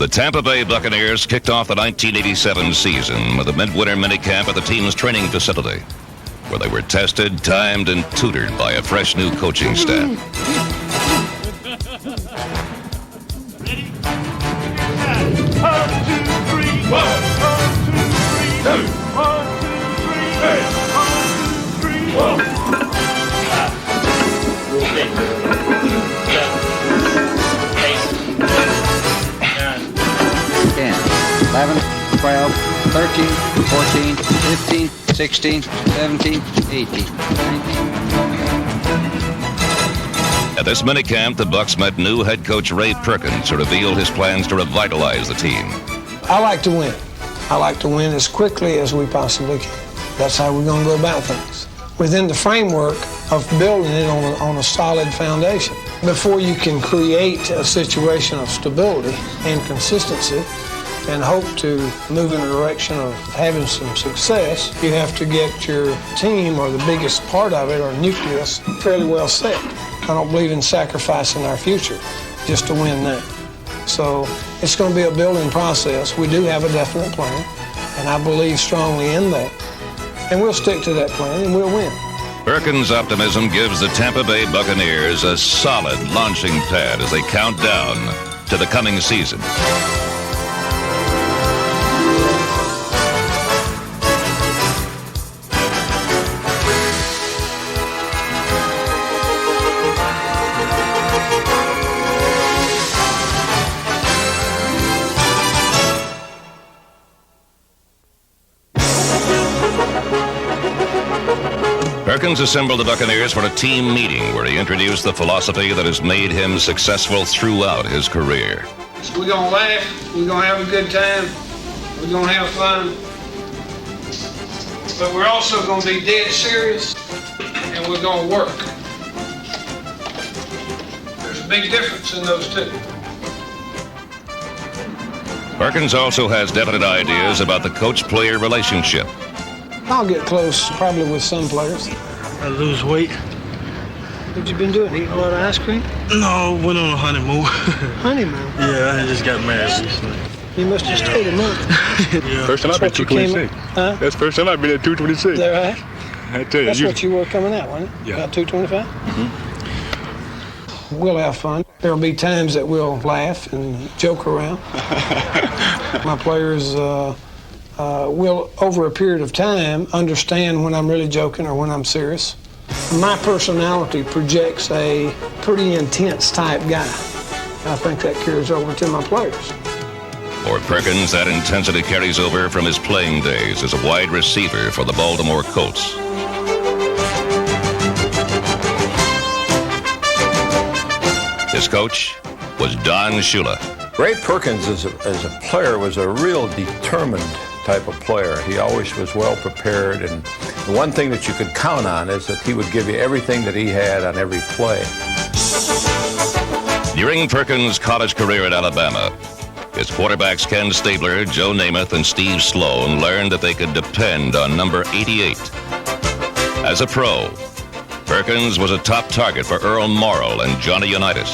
The Tampa Bay Buccaneers kicked off the 1987 season with a midwinter minicamp at the team's training facility, where they were tested, timed, and tutored by a fresh new coaching staff. Ready? 1, 2, 3, 1, 2, 3, 1, 2, 3, 1, 2, 3, 1. 11, 12, 13, 14, 15, 16, 17, 18, 19. At this minicamp, the Bucs met new head coach Ray Perkins to reveal his plans to revitalize the team. I like to win. I like to win as quickly as we possibly can. That's how we're going to go about things, within the framework of building it on a solid foundation. Before you can create a situation of stability and consistency and hope to move in the direction of having some success, you have to get your team, or the biggest part of it, or nucleus, fairly well set. I don't believe in sacrificing our future just to win now. So it's going to be a building process. We do have a definite plan, and I believe strongly in that. And we'll stick to that plan, and we'll win. Perkins' optimism gives the Tampa Bay Buccaneers a solid launching pad as they count down to the coming season. Perkins assembled the Buccaneers for a team meeting where he introduced the philosophy that has made him successful throughout his career. We're going to laugh, we're going to have a good time, we're going to have fun, but we're also going to be dead serious, and we're going to work. There's a big difference in those two. Perkins also has definite ideas about the coach-player relationship. I'll get close, probably with some players. I lose weight. What you been doing? Eating a lot of ice cream? No, went on a honeymoon. Honeymoon? Yeah, I just got married recently. You must have stayed a month. Yeah. First time I've been at 226. Huh? That's the first time I've been at 226. Is that right? I tell you. That's what you were coming out, wasn't it? Yeah. About 225? Mm-hmm. We'll have fun. There'll be times that we'll laugh and joke around. My players will, over a period of time, understand when I'm really joking or when I'm serious. My personality projects a pretty intense type guy. I think that carries over to my players. For Perkins, that intensity carries over from his playing days as a wide receiver for the Baltimore Colts. His coach was Don Shula. Ray Perkins, as a player, was a real determined type of player. He always was well prepared, and the one thing that you could count on is that he would give you everything that he had on every play. During Perkins' college career at Alabama, his quarterbacks Ken Stabler, Joe Namath, and Steve Sloan learned that they could depend on number 88. As a pro, Perkins was a top target for Earl Morrall and Johnny Unitas.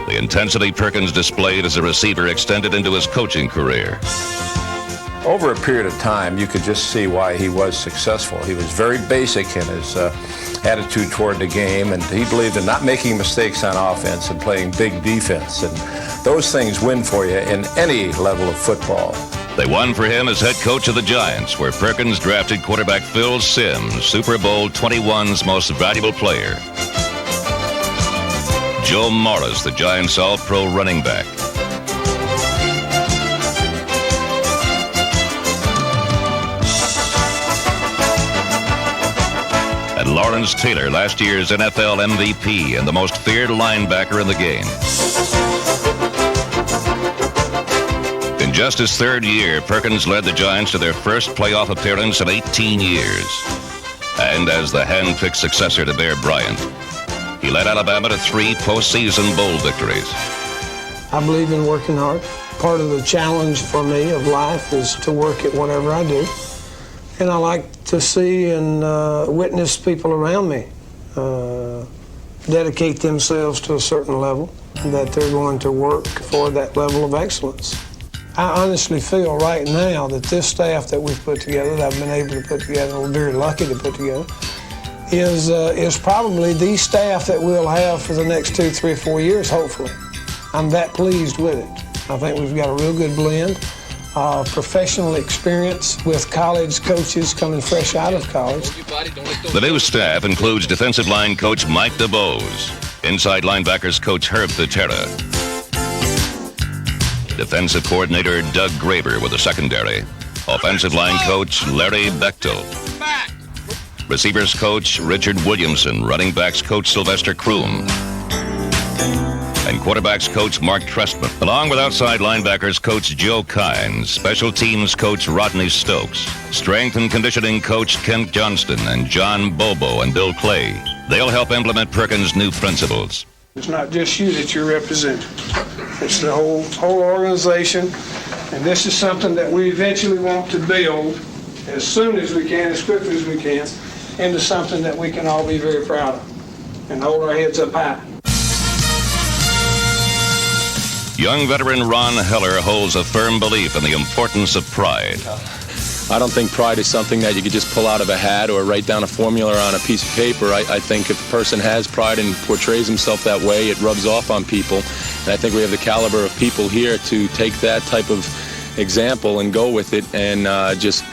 The intensity Perkins displayed as a receiver extended into his coaching career. Over a period of time, you could just see why he was successful. He was very basic in his attitude toward the game, and he believed in not making mistakes on offense and playing big defense. And those things win for you in any level of football. They won for him as head coach of the Giants, where Perkins drafted quarterback Phil Simms, Super Bowl 21's most valuable player. Joe Morris, the Giants' all-pro running back. And Lawrence Taylor, last year's NFL MVP and the most feared linebacker in the game. In just his third year, Perkins led the Giants to their first playoff appearance in 18 years. And as the hand-picked successor to Bear Bryant, he led Alabama to 3 postseason bowl victories. I believe in working hard, Part of the challenge for me of life is to work at whatever I do. And I like to see and witness people around me dedicate themselves to a certain level, that they're going to work for that level of excellence. I honestly feel right now that this staff that we've put together, that I've been able to put together, and we're very lucky to put together, is probably the staff that we'll have for the next 2, 3, 4 years, hopefully. I'm that pleased with it. I think we've got a real good blend of professional experience with college coaches coming fresh out of college. The new staff includes defensive line coach Mike DeBose, inside linebackers coach Herb Patera, defensive coordinator Doug Graber with the secondary, offensive line coach Larry Bechtel, receivers coach Richard Williamson, running backs coach Sylvester Kroom, and quarterbacks coach Mark Trestman, along with outside linebackers coach Joe Kynes, special teams coach Rodney Stokes, strength and conditioning coach Kent Johnston, and John Bobo and Bill Clay. They'll help implement Perkins' new principles. It's not just you that you're representing. It's the whole organization, and this is something that we eventually want to build as soon as we can, as quickly as we can, into something that we can all be very proud of and hold our heads up high. Young veteran Ron Heller holds a firm belief in the importance of pride. I don't think pride is something that you could just pull out of a hat or write down a formula on a piece of paper. I think if a person has pride and portrays himself that way, it rubs off on people. And I think we have the caliber of people here to take that type of example and go with it and just,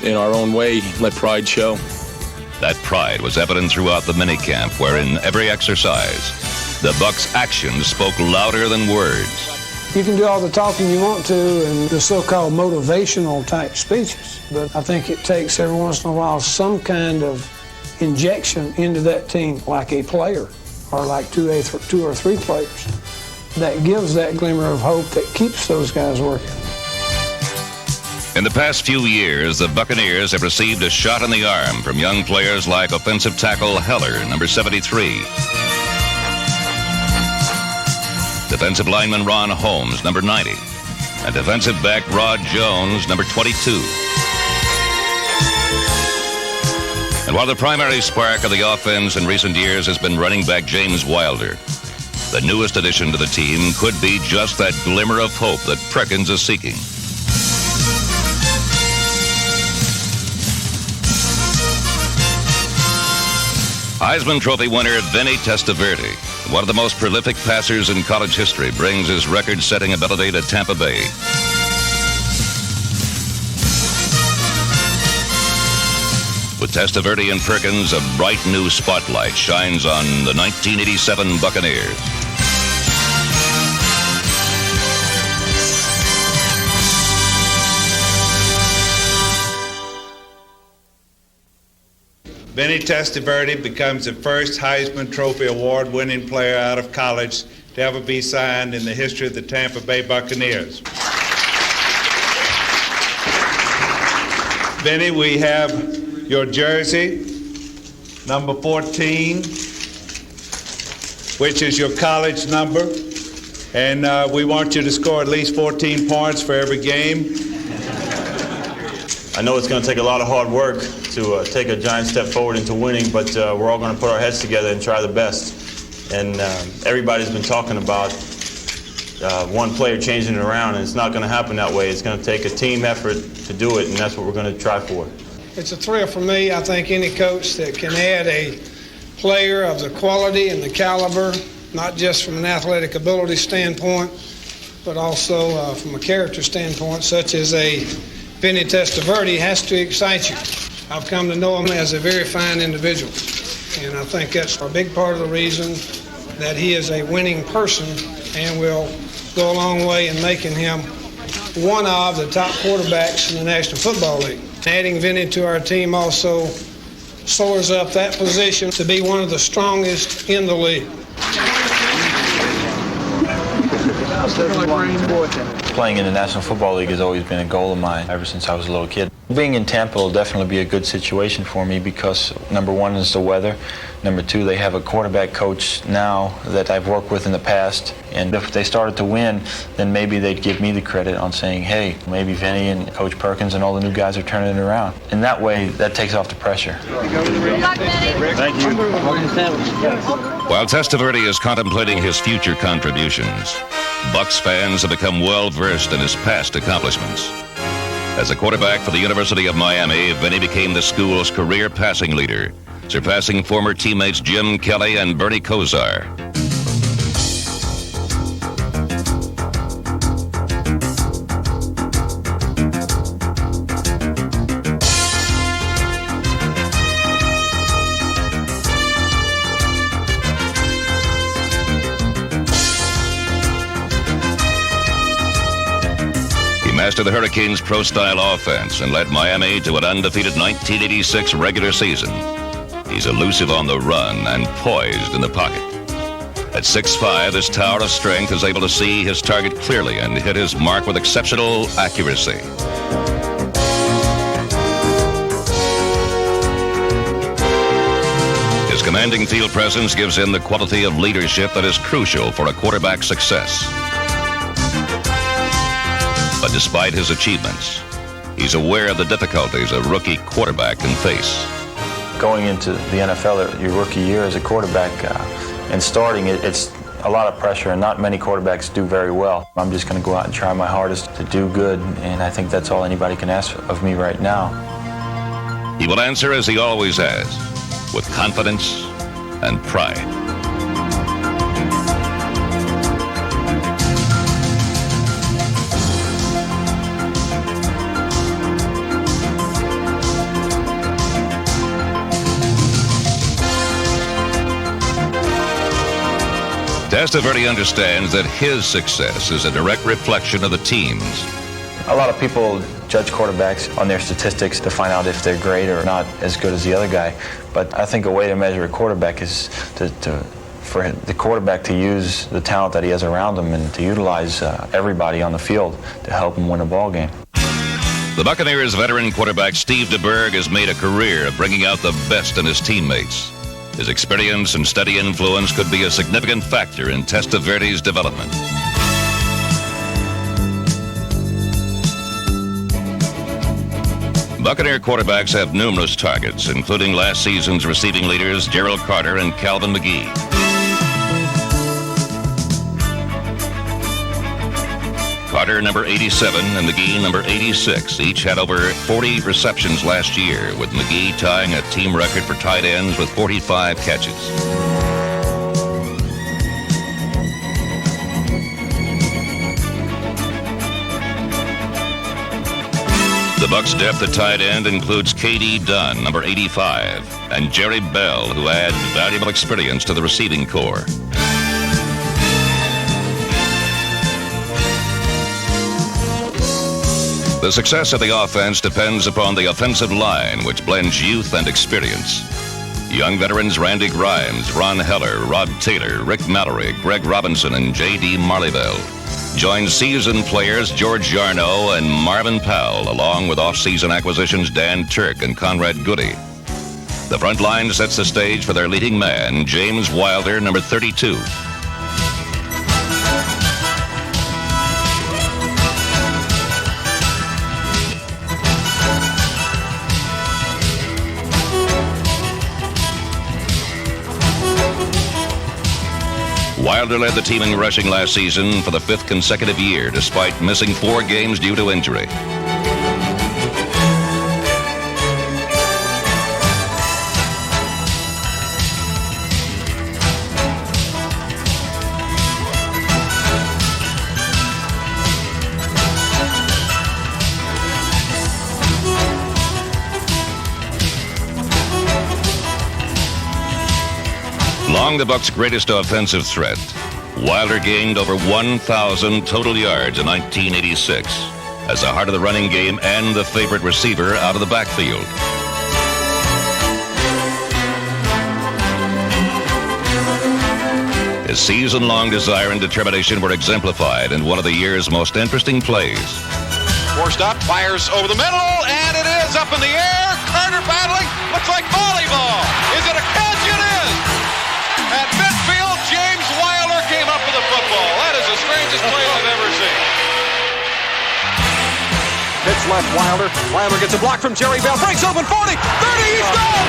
in our own way, let pride show. That pride was evident throughout the minicamp, where in every exercise, the Bucs' actions spoke louder than words. You can do all the talking you want to and the so-called motivational type speeches, but I think it takes every once in a while some kind of injection into that team, like a player or like two or three players, that gives that glimmer of hope that keeps those guys working. In the past few years, the Buccaneers have received a shot in the arm from young players like offensive tackle Heller, number 73. Defensive lineman Ron Holmes, number 90. And defensive back Rod Jones, number 22. And while the primary spark of the offense in recent years has been running back James Wilder, the newest addition to the team could be just that glimmer of hope that Perkins is seeking. Heisman Trophy winner Vinny Testaverde, one of the most prolific passers in college history, brings his record-setting ability to Tampa Bay. With Testaverde and Perkins, a bright new spotlight shines on the 1987 Buccaneers. Vinny Testaverde becomes the first Heisman Trophy award-winning player out of college to ever be signed in the history of the Tampa Bay Buccaneers. Vinny, we have your jersey, number 14, which is your college number, and we want you to score at least 14 points for every game. I know it's going to take a lot of hard work to take a giant step forward into winning, but we're all going to put our heads together and try the best. And everybody's been talking about one player changing it around, and it's not going to happen that way. It's going to take a team effort to do it, and that's what we're going to try for. It's a thrill for me. I think any coach that can add a player of the quality and the caliber, not just from an athletic ability standpoint, but also from a character standpoint, such as a Vinny Testaverde, has to excite you. I've come to know him as a very fine individual, and I think that's a big part of the reason that he is a winning person and will go a long way in making him one of the top quarterbacks in the National Football League. Adding Vinny to our team also soars up that position to be one of the strongest in the league. Playing in the National Football League has always been a goal of mine ever since I was a little kid. Being in Tampa will definitely be a good situation for me because number one is the weather. Number two, they have a quarterback coach now that I've worked with in the past. And if they started to win, then maybe they'd give me the credit on saying, hey, maybe Vinny and Coach Perkins and all the new guys are turning it around. In that way, that takes off the pressure. Thank you. While Testaverde is contemplating his future contributions, Bucs fans have become well-versed in his past accomplishments. As a quarterback for the University of Miami, Vinny became the school's career passing leader, surpassing former teammates Jim Kelly and Bernie Kosar. Mastered the Hurricanes' pro-style offense and led Miami to an undefeated 1986 regular season. He's elusive on the run and poised in the pocket. At 6'5", this tower of strength is able to see his target clearly and hit his mark with exceptional accuracy. His commanding field presence gives him the quality of leadership that is crucial for a quarterback's success. But despite his achievements, he's aware of the difficulties a rookie quarterback can face. Going into the NFL, your rookie year as a quarterback and starting, it's a lot of pressure, and not many quarterbacks do very well. I'm just going to go out and try my hardest to do good, and I think that's all anybody can ask of me right now. He will answer as he always has, with confidence and pride. Testaverde understands that his success is a direct reflection of the team's. A lot of people judge quarterbacks on their statistics to find out if they're great or not as good as the other guy. But I think a way to measure a quarterback is for the quarterback to use the talent that he has around him and to utilize everybody on the field to help him win a ball game. The Buccaneers veteran quarterback Steve DeBerg has made a career of bringing out the best in his teammates. His experience and steady influence could be a significant factor in Testaverde's development. Buccaneer quarterbacks have numerous targets, including last season's receiving leaders Gerald Carter and Calvin McGee. Carter, number 87, and McGee, number 86, each had over 40 receptions last year, with McGee tying a team record for tight ends with 45 catches. The Bucs' depth at tight end includes K.D. Dunn, number 85, and Jerry Bell, who add valuable experience to the receiving corps. The success of the offense depends upon the offensive line, which blends youth and experience. Young veterans Randy Grimes, Ron Heller, Rod Taylor, Rick Mallory, Greg Robinson, and J.D. Marleyville join seasoned players George Yarno and Marvin Powell, along with off-season acquisitions Dan Turk and Conrad Goody. The front line sets the stage for their leading man, James Wilder, number 32. Wilder led the team in rushing last season for the 5th consecutive year, despite missing 4 games due to injury. Long the Bucs' greatest offensive threat, Wilder gained over 1,000 total yards in 1986 as the heart of the running game and the favorite receiver out of the backfield. His His season-long desire and determination were exemplified in one of the year's most interesting plays. Forced up, fires over the middle, and it is up in the air. Carter battling, looks like volleyball. Is it a catch? It is. At midfield, James Wilder came up with the football. That is the strangest play I've ever seen. Pitch left, Wilder. Wilder gets a block from Jerry Bell. Breaks open 40, 30, he's gone!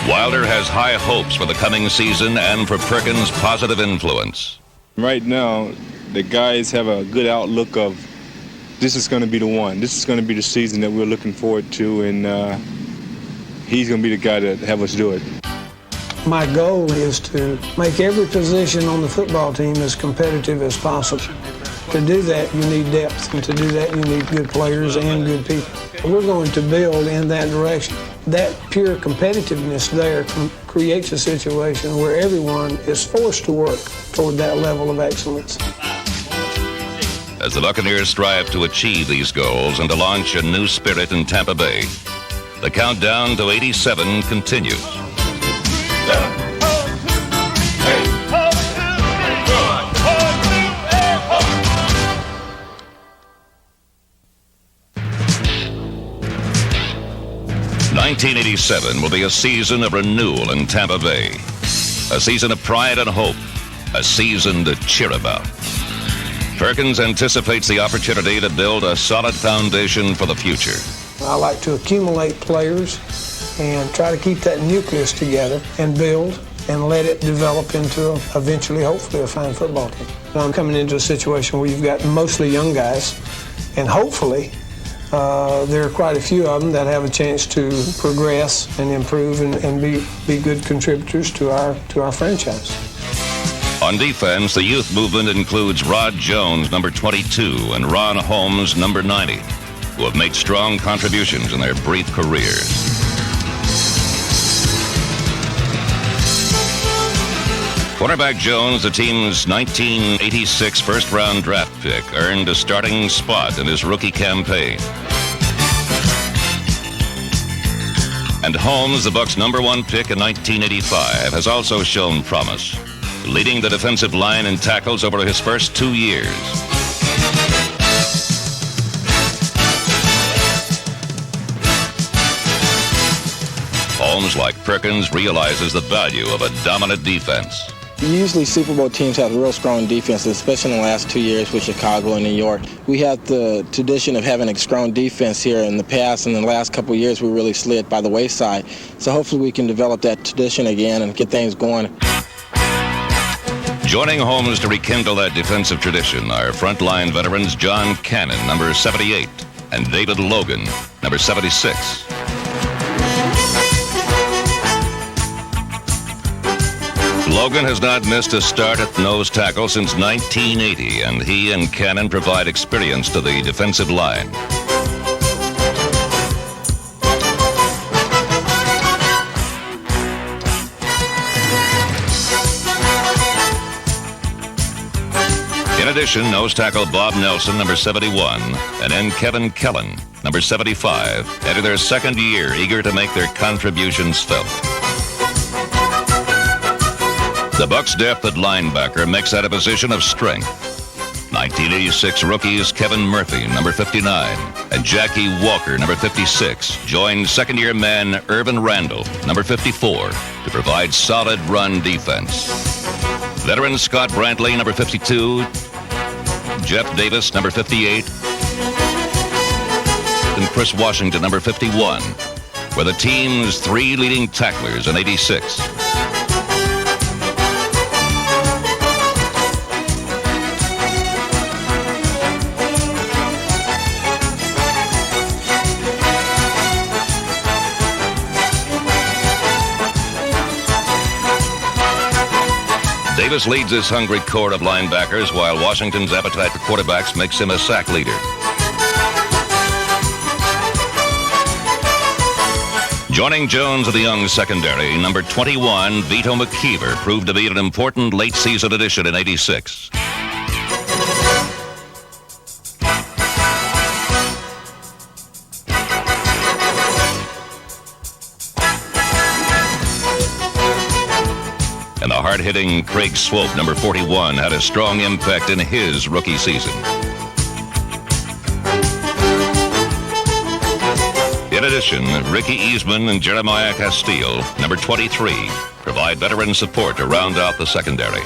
Wilder has high hopes for the coming season and for Perkins' positive influence. Right now, the guys have a good outlook of this is going to be the one. This is going to be the season that we're looking forward to, and he's going to be the guy that have us do it. My goal is to make every position on the football team as competitive as possible. To do that, you need depth, and to do that, you need good players and good people. We're going to build in that direction. That pure competitiveness there creates a situation where everyone is forced to work toward that level of excellence. As the Buccaneers strive to achieve these goals and to launch a new spirit in Tampa Bay, the countdown to 87 continues. '87 will be a season of renewal in Tampa Bay, a season of pride and hope, a season to cheer about. Perkins anticipates the opportunity to build a solid foundation for the future. I like to accumulate players and try to keep that nucleus together and build and let it develop into eventually, hopefully, a fine football team. I'm coming into a situation where you've got mostly young guys, and hopefully there are quite a few of them that have a chance to progress and improve and be good contributors to our franchise. On defense, the youth movement includes Rod Jones, number 22, and Ron Holmes, number 90, who have made strong contributions in their brief careers. Quarterback Jones, the team's 1986 first-round draft pick, earned a starting spot in his rookie campaign. And Holmes, the Bucs' number 1 pick in 1985, has also shown promise, leading the defensive line in tackles over his first 2 years. Holmes, like Perkins, realizes the value of a dominant defense. Usually Super Bowl teams have real strong defenses, especially in the last 2 years with Chicago and New York. We have the tradition of having a strong defense here in the past, and in the last couple of years we really slid by the wayside. So hopefully we can develop that tradition again and get things going. Joining Holmes to rekindle that defensive tradition are frontline veterans John Cannon, number 78, and David Logan, number 76. Logan has not missed a start at nose tackle since 1980, and he and Cannon provide experience to the defensive line. In addition, nose tackle Bob Nelson, number 71, and end Kevin Kellen, number 75, enter their second year, eager to make their contributions felt. The Bucs' depth at linebacker makes that a position of strength. 1986 rookies Kevin Murphy, number 59, and Jackie Walker, number 56, joined second-year man Irvin Randall, number 54, to provide solid run defense. Veteran Scott Brantley, number 52, Jeff Davis, number 58, and Chris Washington, number 51, were the team's 3 leading tacklers in '86. Davis leads his hungry core of linebackers, while Washington's appetite for quarterbacks makes him a sack leader. Joining Jones of the young secondary, number 21, Vito McKeever, proved to be an important late-season addition in '86. hard-hitting Craig Swope, number 41, had a strong impact in his rookie season. In addition, Ricky Eastman and Jeremiah Castile, number 23, provide veteran support to round out the secondary.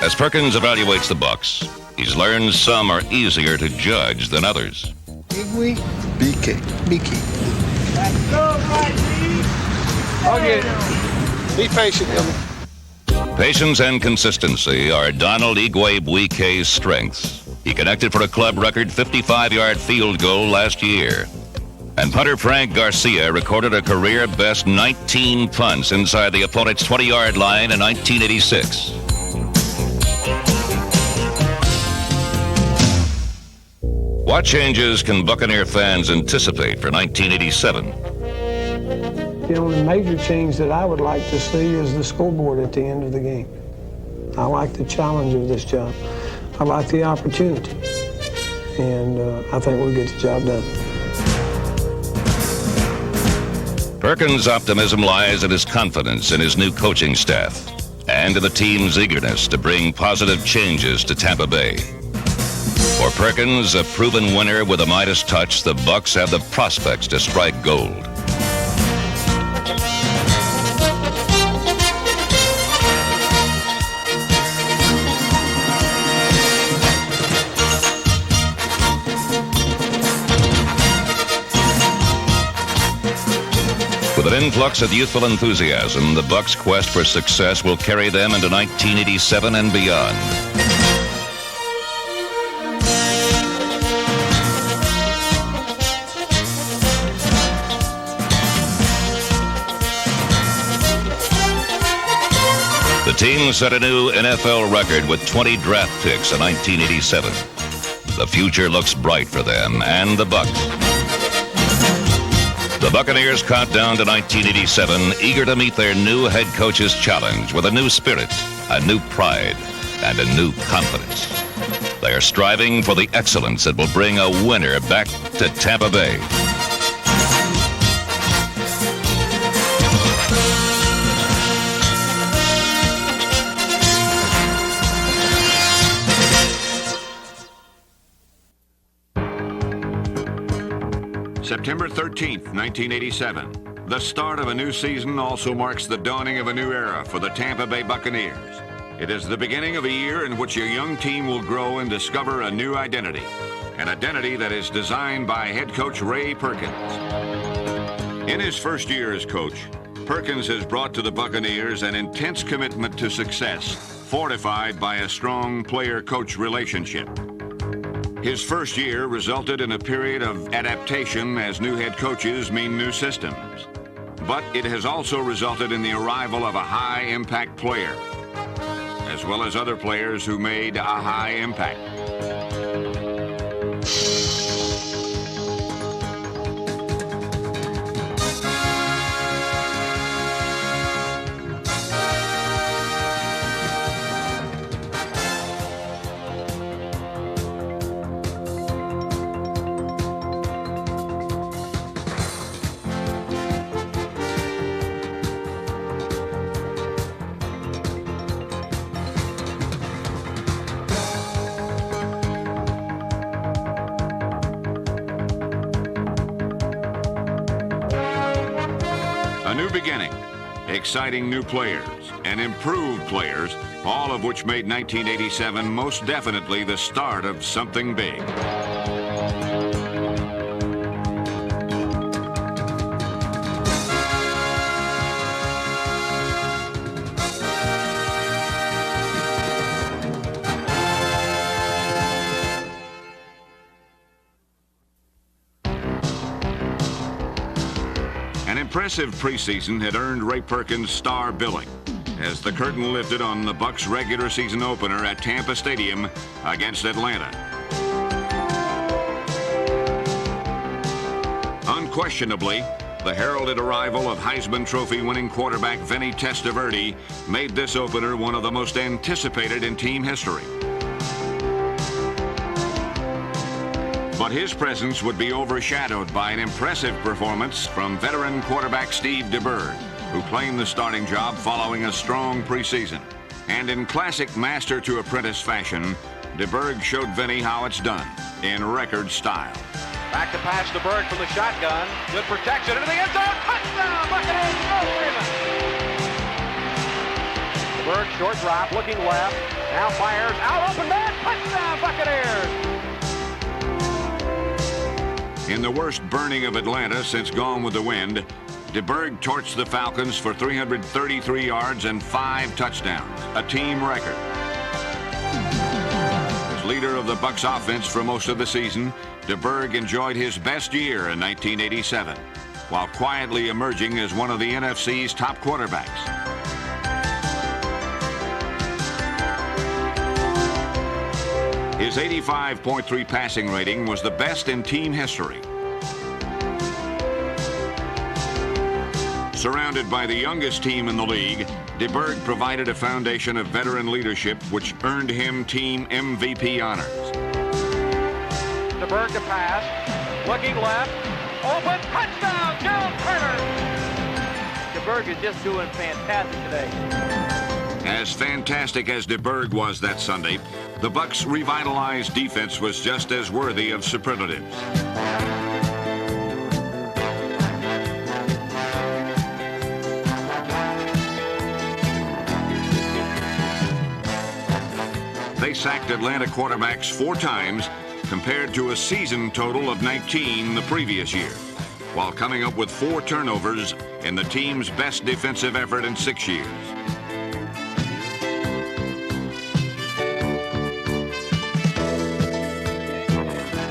As Perkins evaluates the Bucs, he's learned some are easier to judge than others. Igwe, BK. Let's go, I'll get it. Be patient, Emma. Patience and consistency are Donald Igwe Buike's strengths. He connected for a club record 55-yard field goal last year. And punter Frank Garcia recorded a career-best 19 punts inside the opponent's 20-yard line in 1986. What changes can Buccaneer fans anticipate for 1987? The only major change that I would like to see is the scoreboard at the end of the game. I like the challenge of this job. I like the opportunity. And I think we'll get the job done. Perkins' optimism lies in his confidence in his new coaching staff and in the team's eagerness to bring positive changes to Tampa Bay. For Perkins, a proven winner with a Midas touch, the Bucs have the prospects to strike gold. With an influx of youthful enthusiasm, the Bucs' quest for success will carry them into 1987 and beyond. The team set a new NFL record with 20 draft picks in 1987. The future looks bright for them and the Bucs. The Buccaneers count down to 1987, eager to meet their new head coach's challenge with a new spirit, a new pride, and a new confidence. They are striving for the excellence that will bring a winner back to Tampa Bay. September 13th, 1987. The start of a new season also marks the dawning of a new era for the Tampa Bay Buccaneers. It is the beginning of a year in which a young team will grow and discover a new identity, an identity that is designed by head coach Ray Perkins. In his first year as coach, Perkins has brought to the Buccaneers an intense commitment to success, fortified by a strong player-coach relationship. His first year resulted in a period of adaptation as new head coaches mean new systems. But it has also resulted in the arrival of a high-impact player, as well as other players who made a high impact. A new beginning, exciting new players, and improved players, all of which made 1987 most definitely the start of something big. An impressive preseason had earned Ray Perkins star billing as the curtain lifted on the Bucs' regular season opener at Tampa Stadium against Atlanta. Unquestionably, the heralded arrival of Heisman Trophy winning quarterback Vinny Testaverde made this opener one of the most anticipated in team history. But his presence would be overshadowed by an impressive performance from veteran quarterback Steve DeBerg. who claimed the starting job following a strong preseason. And in classic master to apprentice fashion, DeBerg showed Vinny how it's done in record style. Back to pass DeBerg from the shotgun. Good protection into the end zone. Touchdown, Buccaneers. Joe Freeman. DeBerg short drop, looking left. Now fires out, open man. Touchdown, Buccaneers. In the worst burning of Atlanta since Gone with the Wind, DeBerg torched the Falcons for 333 yards and 5 touchdowns, a team record. As leader of the Bucs offense for most of the season, DeBerg enjoyed his best year in 1987, while quietly emerging as one of the NFC's top quarterbacks. His 85.3 passing rating was the best in team history. Surrounded by the youngest team in the league, DeBerg provided a foundation of veteran leadership which earned him team MVP honors. DeBerg to pass, looking left, open, touchdown, Joe Turner. DeBerg is just doing fantastic today. As fantastic as DeBerg was that Sunday, the Bucs' revitalized defense was just as worthy of superlatives. They sacked Atlanta quarterbacks 4 times, compared to a season total of 19 the previous year, while coming up with 4 turnovers in the team's best defensive effort in 6 years.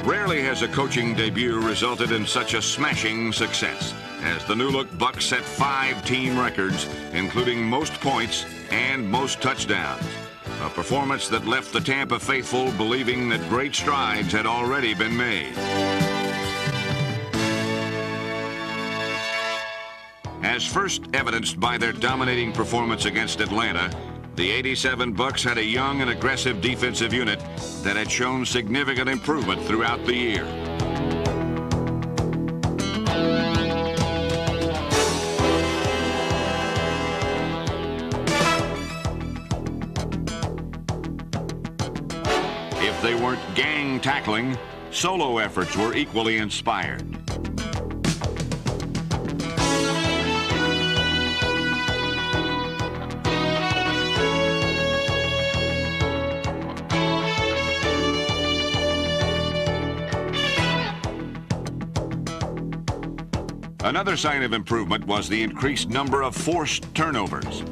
Rarely has a coaching debut resulted in such a smashing success, as the new-look Bucs set 5 team records, including most points and most touchdowns. A performance that left the Tampa faithful believing that great strides had already been made. As first evidenced by their dominating performance against Atlanta, the 87 Bucs had a young and aggressive defensive unit that had shown significant improvement throughout the year. If they weren't gang tackling, solo efforts were equally inspired. Another sign of improvement was the increased number of forced turnovers.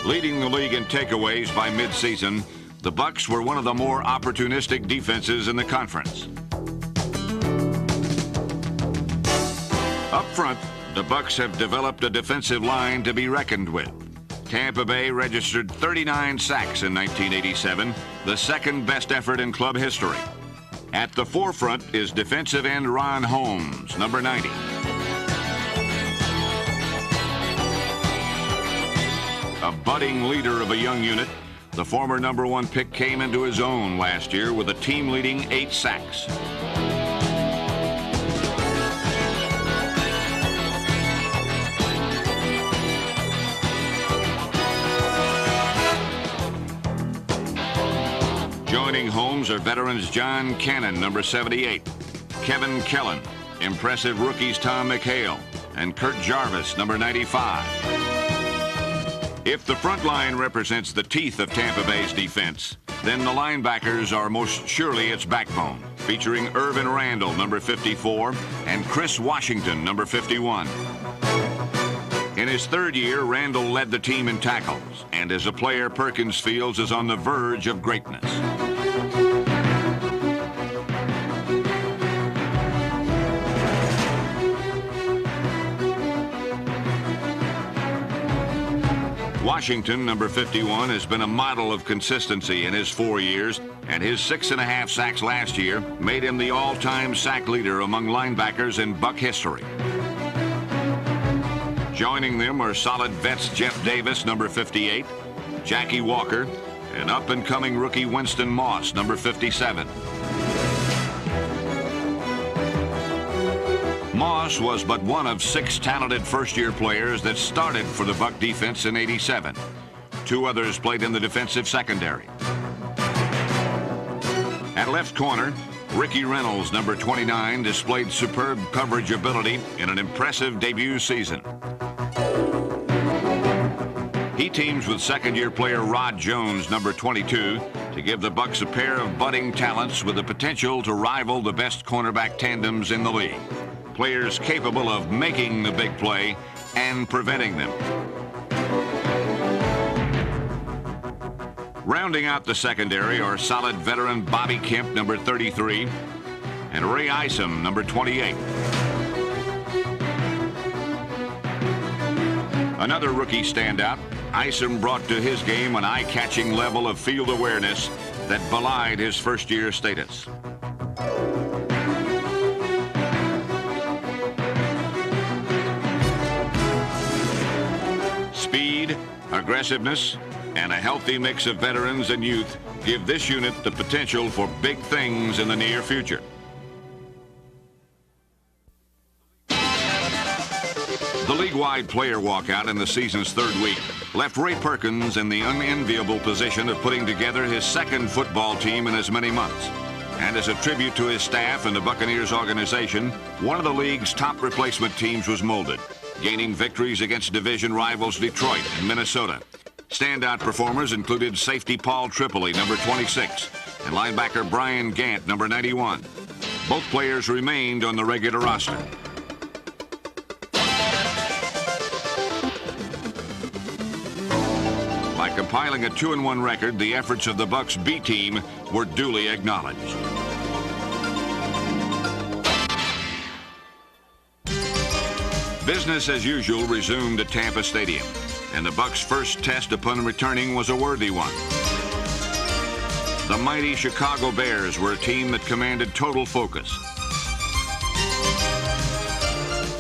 Leading the league in takeaways by midseason, the Bucs were one of the more opportunistic defenses in the conference. Up front, the Bucs have developed a defensive line to be reckoned with. Tampa Bay registered 39 sacks in 1987, the second best effort in club history. At the forefront is defensive end Ron Holmes, number 90. A budding leader of a young unit, the former number 1 pick came into his own last year with a team-leading 8 sacks. Joining Holmes are veterans John Cannon, number 78, Kevin Kellen, impressive rookies Tom McHale, and Kurt Jarvis, number 95. If the front line represents the teeth of Tampa Bay's defense, then the linebackers are most surely its backbone, featuring Irvin Randall, number 54, and Chris Washington, number 51. In his 3rd year, Randall led the team in tackles, and as a player, Perkins feels is on the verge of greatness. Washington, number 51, has been a model of consistency in his 4 years, and his 6.5 sacks last year made him the all-time sack leader among linebackers in Buck history. Joining them are solid vets Jeff Davis, number 58, Jackie Walker, and up-and-coming rookie Winston Moss, number 57. Moss was but one of 6 talented first-year players that started for the Buck defense in '87. 2 others played in the defensive secondary. At left corner, Ricky Reynolds, number 29, displayed superb coverage ability in an impressive debut season. He teams with second-year player Rod Jones, number 22, to give the Bucks a pair of budding talents with the potential to rival the best cornerback tandems in the league. Players capable of making the big play and preventing them. Rounding out the secondary are solid veteran Bobby Kemp, number 33, and Ray Isom, number 28. Another rookie standout, Isom brought to his game an eye-catching level of field awareness that belied his first-year status. Speed, aggressiveness, and a healthy mix of veterans and youth give this unit the potential for big things in the near future. The league-wide player walkout in the season's 3rd week left Ray Perkins in the unenviable position of putting together his 2nd football team in as many months. And as a tribute to his staff and the Buccaneers organization, one of the league's top replacement teams was molded, gaining victories against division rivals Detroit and Minnesota. Standout performers included safety Paul Tripoli, number 26, and linebacker Brian Gant, number 91. Both players remained on the regular roster. By compiling a 2-1 record, the efforts of the Bucks B team were duly acknowledged. Business as usual resumed at Tampa Stadium, and the Bucks' first test upon returning was a worthy one. The mighty Chicago Bears were a team that commanded total focus.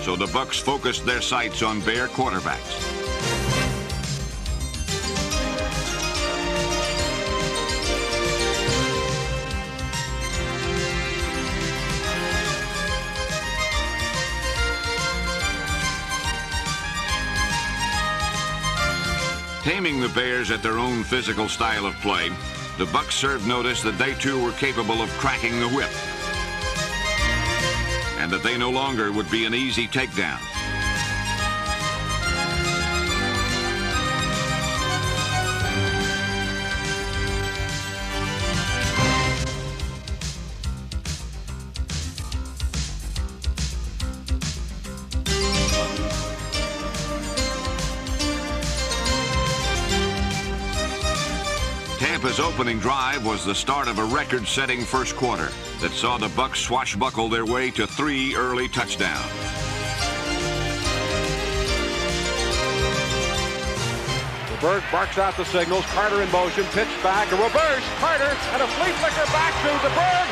So the Bucks focused their sights on Bear quarterbacks. Taming the Bears at their own physical style of play, the Bucks served notice that they too were capable of cracking the whip, and that they no longer would be an easy takedown. Tampa's opening drive was the start of a record-setting first quarter that saw the Bucks swashbuckle their way to 3 early touchdowns. Berg barks out the signals. Carter in motion, pitch back, a reverse. Carter and a flea flicker back to the Berg.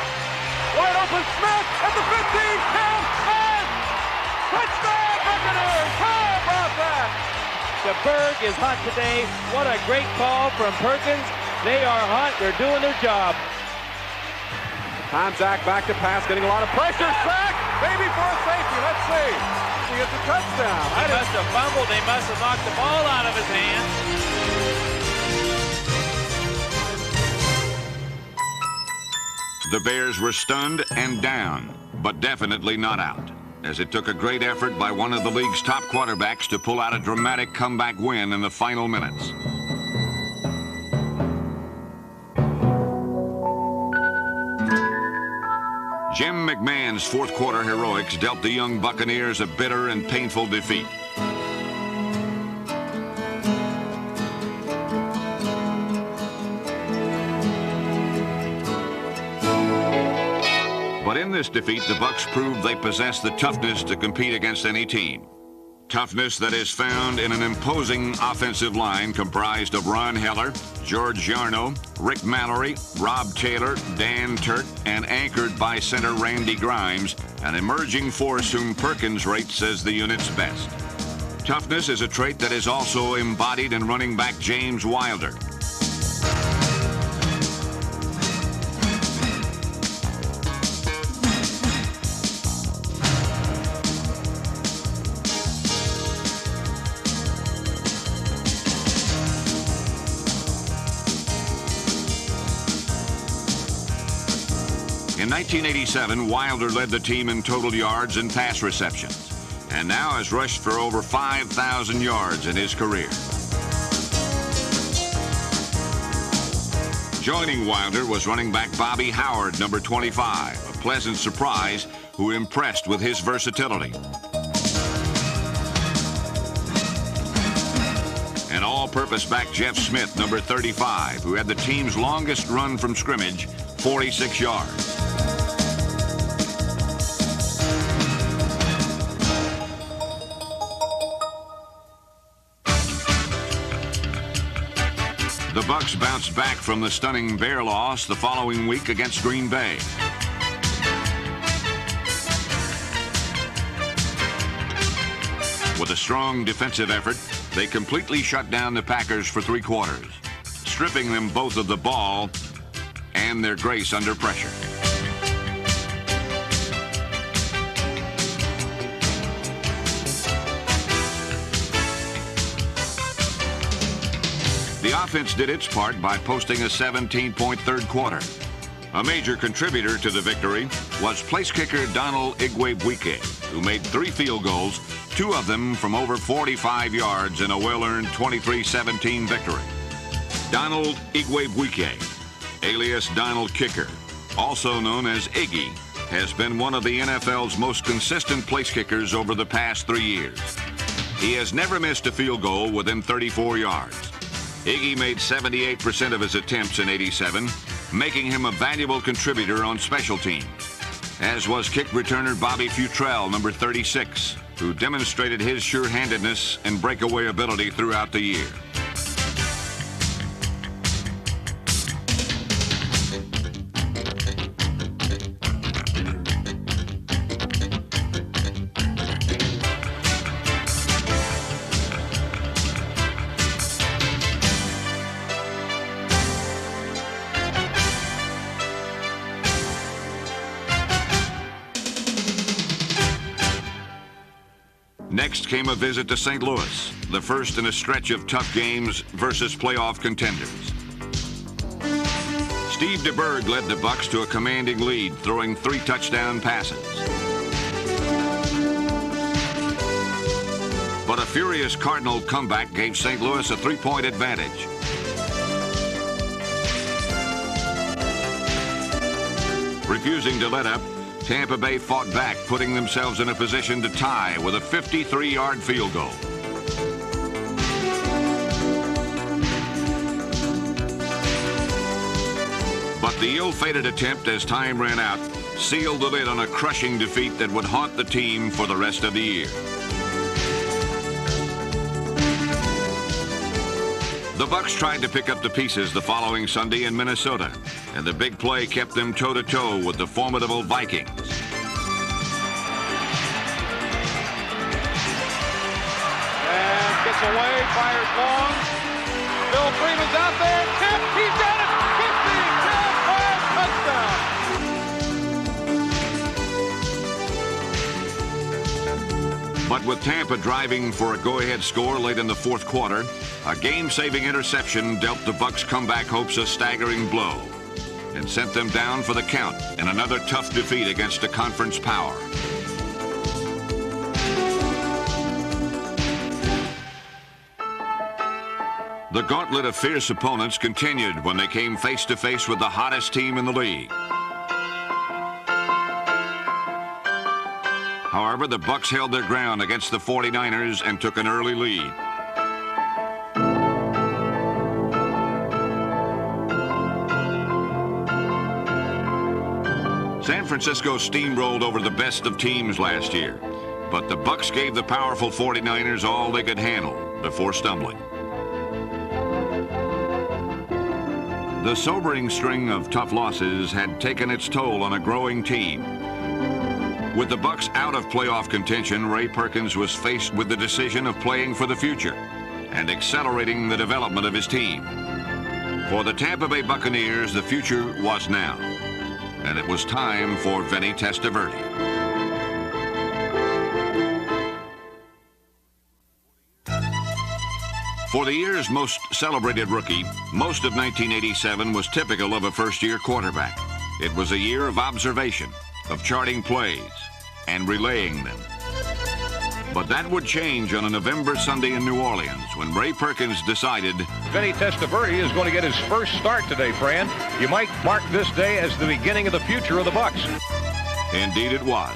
Wide open Smith at the 15, 10, and touchdown Buccaneers! How about that? The Berg is hot today. What a great call from Perkins. They are hot. They're doing their job. Tomczak back to pass, getting a lot of pressure. Sack, maybe for a safety. Let's see. He gets a touchdown. He must have fumbled. They must have knocked the ball out of his hand. The Bears were stunned and down, but definitely not out, as it took a great effort by one of the league's top quarterbacks to pull out a dramatic comeback win in the final minutes. Jim McMahon's fourth quarter heroics dealt the young Buccaneers a bitter and painful defeat. But in this defeat, the Bucks proved they possess the toughness to compete against any team. Toughness that is found in an imposing offensive line comprised of Ron Heller, George Yarno, Rick Mallory, Rob Taylor, Dan Turk, and anchored by center Randy Grimes, an emerging force whom Perkins rates as the unit's best. Toughness is a trait that is also embodied in running back James Wilder. In 1987, Wilder led the team in total yards and pass receptions, and now has rushed for over 5,000 yards in his career. Joining Wilder was running back Bobby Howard, number 25, a pleasant surprise who impressed with his versatility. And all-purpose back Jeff Smith, number 35, who had the team's longest run from scrimmage, 46 yards. The Bucs bounced back from the stunning Bear loss the following week against Green Bay. With a strong defensive effort, they completely shut down the Packers for 3 quarters, stripping them both of the ball and their grace under pressure. The offense did its part by posting a 17-point third quarter. A major contributor to the victory was place kicker Donald Igwebuike, who made 3 field goals, 2 of them from over 45 yards in a well-earned 23-17 victory. Donald Igwebuike, alias Donald Kicker, also known as Iggy, has been one of the NFL's most consistent place kickers over the past 3 years. He has never missed a field goal within 34 yards. Iggy made 78% of his attempts in '87, making him a valuable contributor on special teams, as was kick returner Bobby Futrell, number 36, who demonstrated his sure-handedness and breakaway ability throughout the year. Next came a visit to St. Louis, the first in a stretch of tough games versus playoff contenders. Steve DeBerg led the Bucs to a commanding lead, throwing 3 touchdown passes. But a furious Cardinal comeback gave St. Louis a 3-point advantage. Refusing to let up, Tampa Bay fought back, putting themselves in a position to tie with a 53-yard field goal. But the ill-fated attempt as time ran out sealed the lid on a crushing defeat that would haunt the team for the rest of the year. The Bucs tried to pick up the pieces the following Sunday in Minnesota, and the big play kept them toe-to-toe with the formidable Vikings. And gets away, fires long. Bill Freeman's out there, tipped, he's got it, 50, 10, 5, touchdown. But with Tampa driving for a go-ahead score late in the fourth quarter, a game-saving interception dealt the Bucs' comeback hopes a staggering blow and sent them down for the count in another tough defeat against a conference power. The gauntlet of fierce opponents continued when they came face-to-face with the hottest team in the league. However, the Bucs held their ground against the 49ers and took an early lead. San Francisco steamrolled over the best of teams last year, but the Bucs gave the powerful 49ers all they could handle before stumbling. The sobering string of tough losses had taken its toll on a growing team. With the Bucs out of playoff contention, Ray Perkins was faced with the decision of playing for the future and accelerating the development of his team. For the Tampa Bay Buccaneers, the future was now, and it was time for Vinny Testaverde. For the year's most celebrated rookie, most of 1987 was typical of a first-year quarterback. It was a year of observation, of charting plays, and relaying them. But that would change on a November Sunday in New Orleans when Ray Perkins decided Vinny Testaverde is going to get his first start today, Fran. You might mark this day as the beginning of the future of the Bucs. Indeed it was.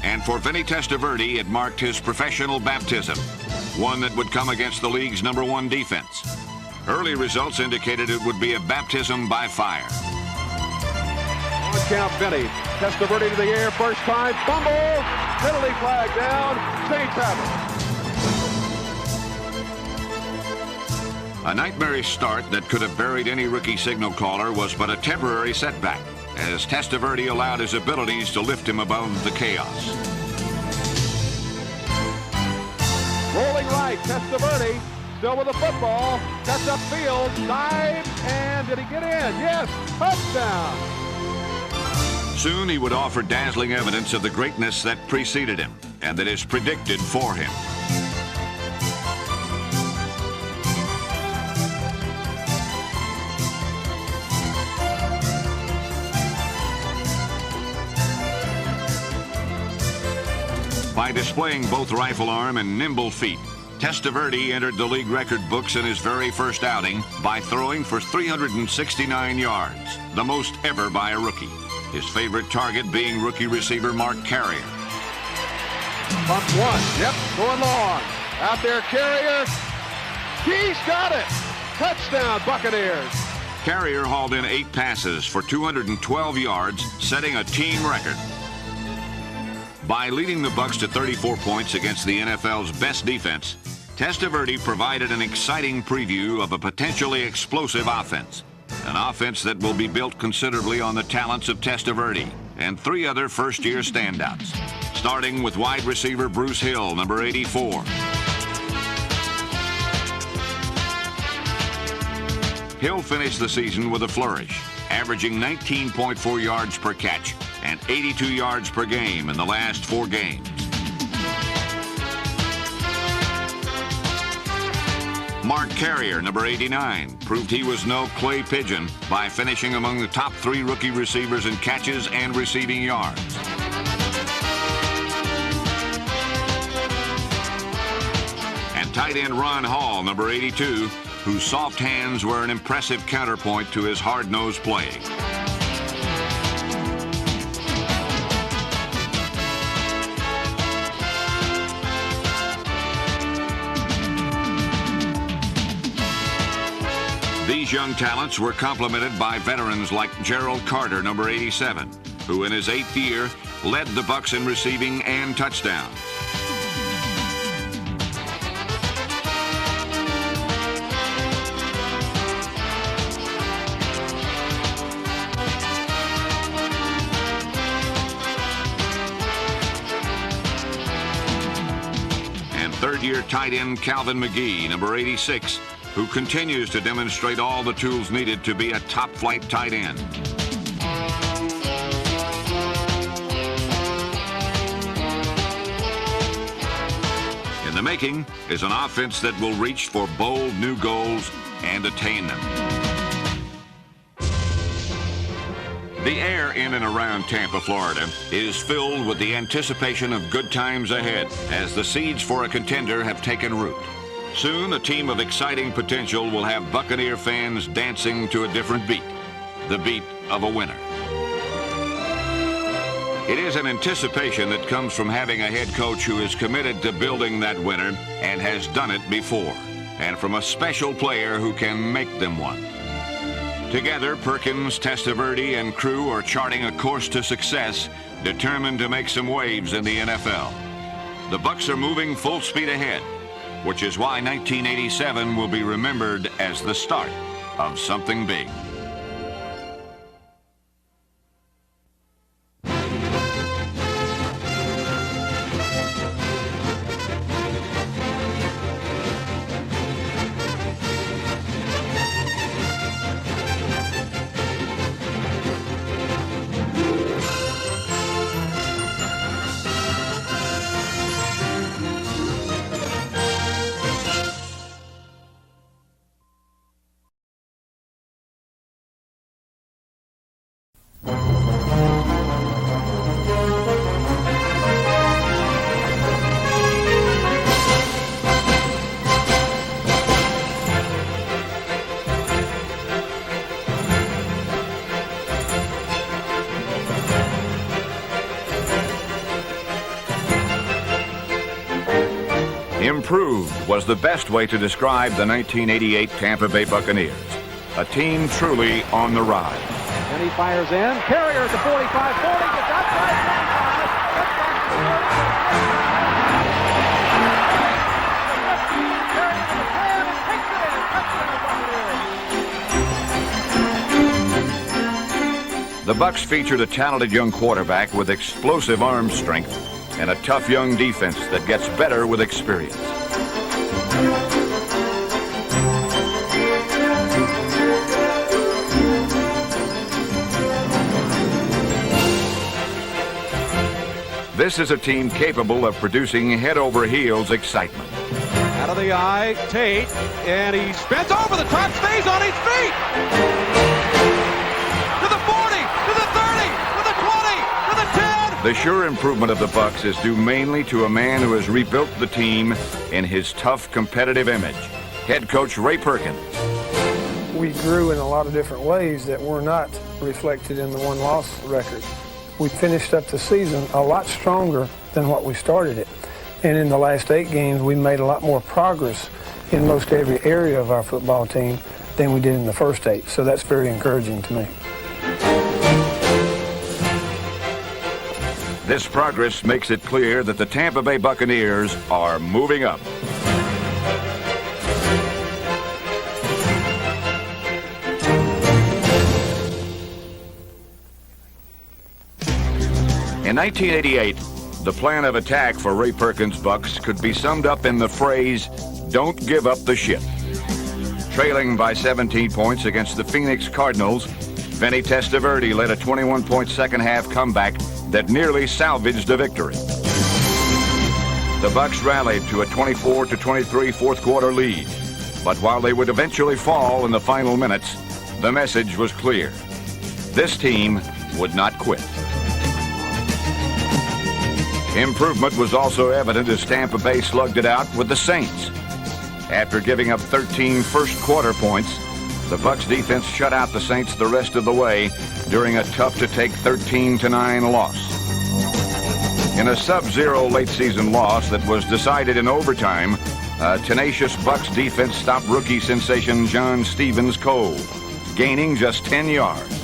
And for Vinny Testaverde, it marked his professional baptism, one that would come against the league's #1 defense. Early results indicated it would be a baptism by fire. On count, Vinny. Testaverde to the air, first time, fumble, penalty flag down, St. Patrick. A nightmarish start that could have buried any rookie signal caller was but a temporary setback, as Testaverde allowed his abilities to lift him above the chaos. Rolling right, Testaverde, still with the football, cuts up field, dives, and did he get in? Yes, touchdown. Soon he would offer dazzling evidence of the greatness that preceded him and that is predicted for him. By displaying both rifle arm and nimble feet, Testaverde entered the league record books in his very first outing by throwing for 369 yards, the most ever by a rookie. His favorite target being rookie receiver Mark Carrier. Pump one, yep, going long. Out there, Carrier. He's got it. Touchdown, Buccaneers. Carrier hauled in 8 passes for 212 yards, setting a team record. By leading the Bucs to 34 points against the NFL's best defense, Testaverde provided an exciting preview of a potentially explosive offense. An offense that will be built considerably on the talents of Testaverde and 3 other first-year standouts, starting with wide receiver Bruce Hill, number 84. Hill finished the season with a flourish, averaging 19.4 yards per catch and 82 yards per game in the last 4 games. Mark Carrier, number 89, proved he was no clay pigeon by finishing among the top 3 rookie receivers in catches and receiving yards. And tight end Ron Hall, number 82, whose soft hands were an impressive counterpoint to his hard-nosed play. These young talents were complemented by veterans like Gerald Carter, number 87, who in his 8th year led the Bucs in receiving and touchdowns. And 3rd-year tight end Calvin McGee, number 86, who continues to demonstrate all the tools needed to be a top-flight tight end. In the making is an offense that will reach for bold new goals and attain them. The air in and around Tampa, Florida, is filled with the anticipation of good times ahead as the seeds for a contender have taken root. Soon, a team of exciting potential will have Buccaneer fans dancing to a different beat, the beat of a winner. It is an anticipation that comes from having a head coach who is committed to building that winner and has done it before, and from a special player who can make them one. Together, Perkins, Testaverde, and crew are charting a course to success, determined to make some waves in the NFL. The Bucs are moving full speed ahead, which is why 1987 will be remembered as the start of something big. Improved was the best way to describe the 1988 Tampa Bay Buccaneers, a team truly on the rise. And he fires in. Carrier at the 45, 40, gets outside 25, 40. The Bucs featured a talented young quarterback with explosive arm strength and a tough young defense that gets better with experience. This is a team capable of producing head-over-heels excitement. Out of the eye, Tate, and he spins over the top, stays on his feet. To the 40, to the 30, to the 20, to the 10. The sure improvement of the Bucs is due mainly to a man who has rebuilt the team in his tough, competitive image, head coach Ray Perkins. We grew in a lot of different ways that were not reflected in the one-loss record. We finished up the season a lot stronger than what we started it. And in the last 8 games, we made a lot more progress in most every area of our football team than we did in the first 8. So that's very encouraging to me. This progress makes it clear that the Tampa Bay Buccaneers are moving up. In 1988, the plan of attack for Ray Perkins' Bucs could be summed up in the phrase, "Don't give up the ship." Trailing by 17 points against the Phoenix Cardinals, Vinny Testaverde led a 21-point second-half comeback that nearly salvaged a victory. The Bucs rallied to a 24-23 fourth-quarter lead, but while they would eventually fall in the final minutes, the message was clear. This team would not quit. Improvement was also evident as Tampa Bay slugged it out with the Saints. After giving up 13 first-quarter points, the Bucs defense shut out the Saints the rest of the way during a tough-to-take 13-9 loss. In a sub-zero late-season loss that was decided in overtime, a tenacious Bucs defense stopped rookie sensation John Stevens cold, gaining just 10 yards.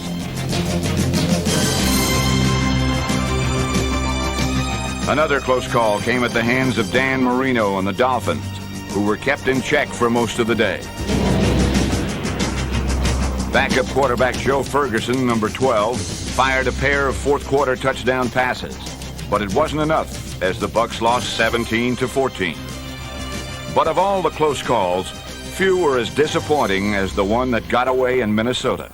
Another close call came at the hands of Dan Marino and the Dolphins, who were kept in check for most of the day. Backup quarterback Joe Ferguson, number 12, fired a pair of fourth-quarter touchdown passes, but it wasn't enough as the Bucs lost 17-14. But of all the close calls, few were as disappointing as the one that got away in Minnesota.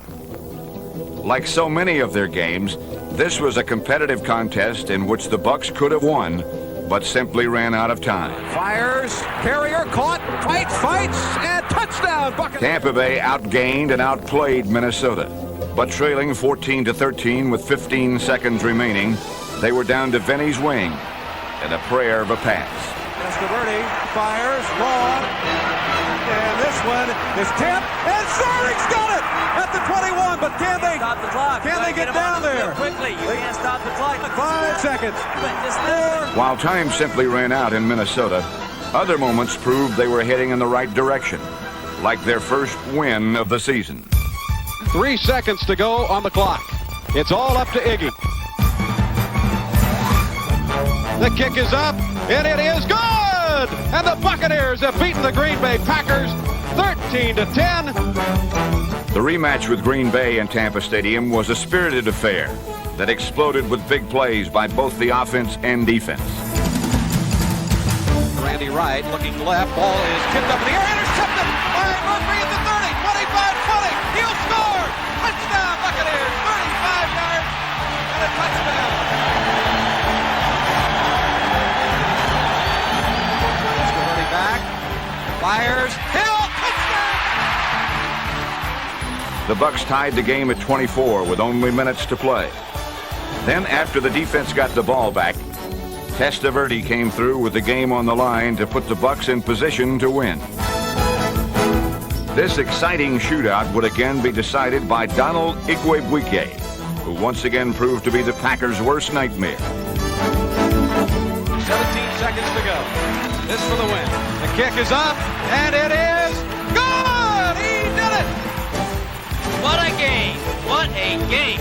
Like so many of their games, this was a competitive contest in which the Bucs could have won, but simply ran out of time. Fires, Carrier caught, fights, and touchdown, Buccaneers. Tampa Bay outgained and outplayed Minnesota, but trailing 14-13 with 15 seconds remaining, they were down to Vinny's wing and a prayer of a pass. Testaverde fires, long, and this one is tipped, and Zarik's got it at the 21, but can they stop the clock? Can they get down there? Quickly, you can't stop the clock. 5 seconds. 4. While time simply ran out in Minnesota, other moments proved they were heading in the right direction, like their first win of the season. 3 seconds to go on the clock. It's all up to Iggy. The kick is up, and it is good! And the Buccaneers have beaten the Green Bay Packers 13-10. The rematch with Green Bay in Tampa Stadium was a spirited affair that exploded with big plays by both the offense and defense. Randy Wright looking left, ball is tipped up in the air, intercepted by Murphy at the 30, 25-20, he'll score! Touchdown Buccaneers, 35 yards and a touchdown. Testaverde back, fires, Hill, touchdown! The Bucs tied the game at 24 with only minutes to play. Then, after the defense got the ball back, Testaverde came through with the game on the line to put the Bucs in position to win. This exciting shootout would again be decided by Donald Igwebuike, who once again proved to be the Packers' worst nightmare. 17 seconds to go. This for the win. The kick is up, and it is good! He did it! What a game! What a game!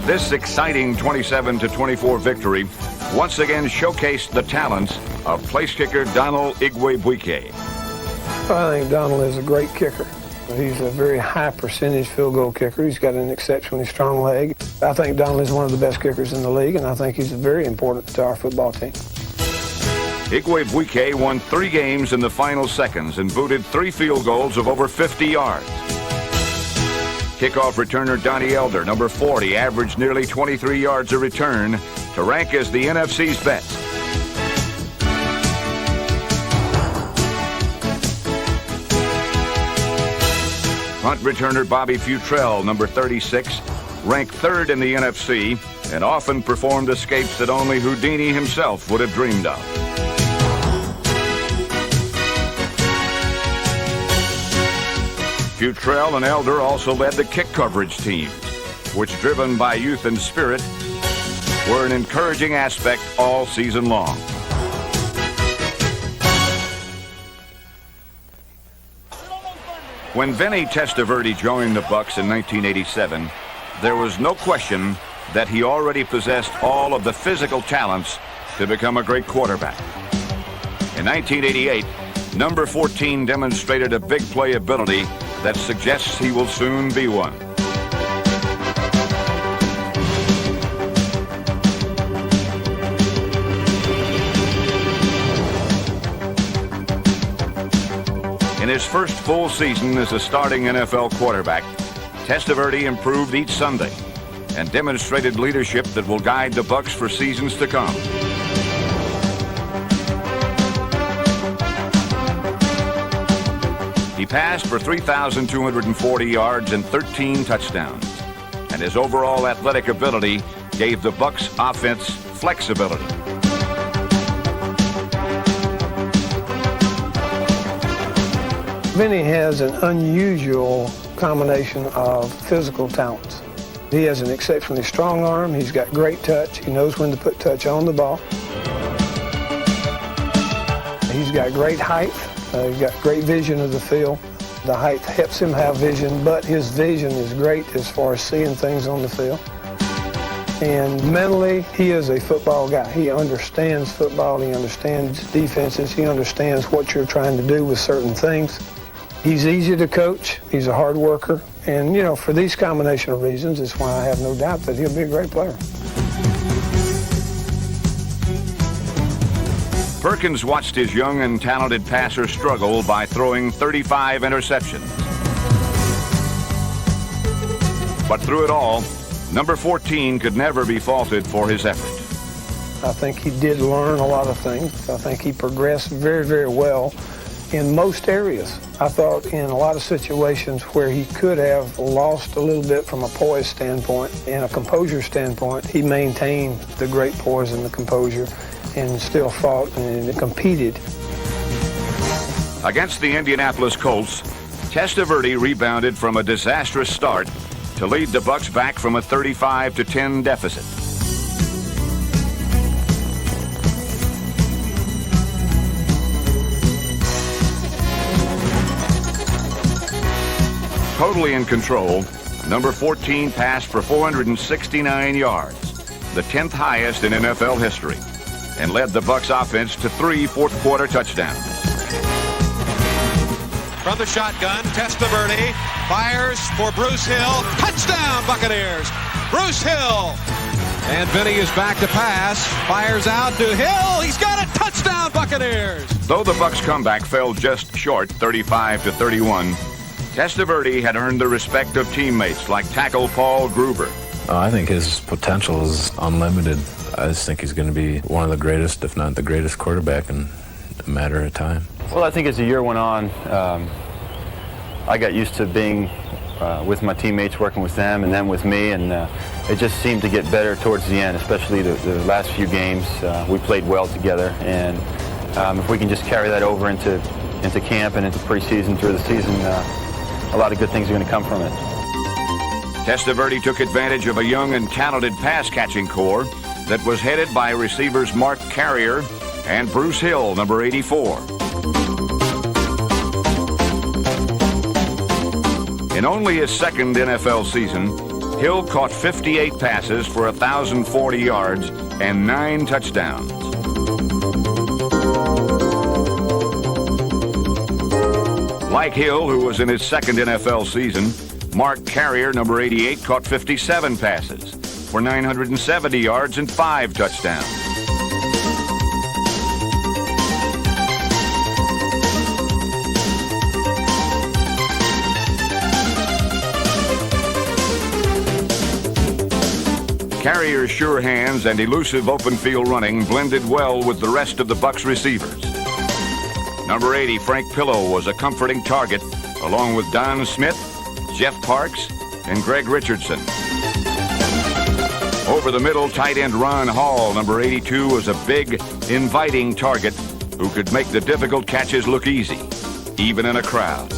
This exciting 27-24 victory once again showcased the talents of place kicker Donald Igwebuike. I think Donald is a great kicker. He's a very high percentage field goal kicker. He's got an exceptionally strong leg. I think Donald is one of the best kickers in the league, and I think he's very important to our football team. Igwebuike won 3 games in the final seconds and booted 3 field goals of over 50 yards. Kickoff returner Donnie Elder, number 40, averaged nearly 23 yards a return to rank as the NFC's best. Punt returner Bobby Futrell, number 36, ranked 3rd in the NFC and often performed escapes that only Houdini himself would have dreamed of. Futrell and Elder also led the kick coverage teams, which, driven by youth and spirit, were an encouraging aspect all season long. When Vinny Testaverde joined the Bucs in 1987, there was no question that he already possessed all of the physical talents to become a great quarterback. In 1988, number 14 demonstrated a big play ability that suggests he will soon be one. In his first full season as a starting NFL quarterback, Testaverde improved each Sunday and demonstrated leadership that will guide the Bucs for seasons to come. He passed for 3,240 yards and 13 touchdowns, and his overall athletic ability gave the Bucs offense flexibility. Vinny has an unusual combination of physical talents. He has an exceptionally strong arm. He's got great touch. He knows when to put touch on the ball. He's got great height. He's got great vision of the field. The height helps him have vision, but his vision is great as far as seeing things on the field. And mentally, he is a football guy. He understands football. He understands defenses. He understands what you're trying to do with certain things. He's easy to coach. He's a hard worker. And, you know, for these combination of reasons, it's why I have no doubt that he'll be a great player. Perkins watched his young and talented passer struggle by throwing 35 interceptions. But through it all, number 14 could never be faulted for his effort. I think he did learn a lot of things. I think he progressed very, very well in most areas. I thought in a lot of situations where he could have lost a little bit from a poise standpoint and a composure standpoint, he maintained the great poise and the composure and still fought and competed. Against the Indianapolis Colts, Testaverde rebounded from a disastrous start to lead the Bucs back from a 35-10 deficit. Totally in control, number 14 passed for 469 yards, the 10th highest in NFL history, and led the Bucs offense to 3 fourth-quarter touchdowns. From the shotgun, Testaverde fires for Bruce Hill. Touchdown, Buccaneers! Bruce Hill! And Vinny is back to pass. Fires out to Hill. He's got a touchdown, Buccaneers! Though the Bucs' comeback fell just short, 35-31, Testaverde had earned the respect of teammates like tackle Paul Gruber. I think his potential is unlimited. I just think he's going to be one of the greatest, if not the greatest quarterback in a matter of time. Well, I think as the year went on, I got used to being with my teammates, working with them and then with me, and it just seemed to get better towards the end, especially the last few games. We played well together, and if we can just carry that over into camp and into preseason, through the season, a lot of good things are going to come from it. Testaverde took advantage of a young and talented pass-catching core that was headed by receivers Mark Carrier and Bruce Hill, number 84. In only his second NFL season, Hill caught 58 passes for 1,040 yards and 9 touchdowns. Like Hill, who was in his second NFL season, Mark Carrier, number 88, caught 57 passes for 970 yards and 5 touchdowns. Carrier's sure hands and elusive open field running blended well with the rest of the Bucs receivers. Number 80, Frank Pillow, was a comforting target, along with Don Smith, Jeff Parks, and Greg Richardson. Over the middle, tight end Ron Hall, number 82, was a big, inviting target who could make the difficult catches look easy, even in a crowd.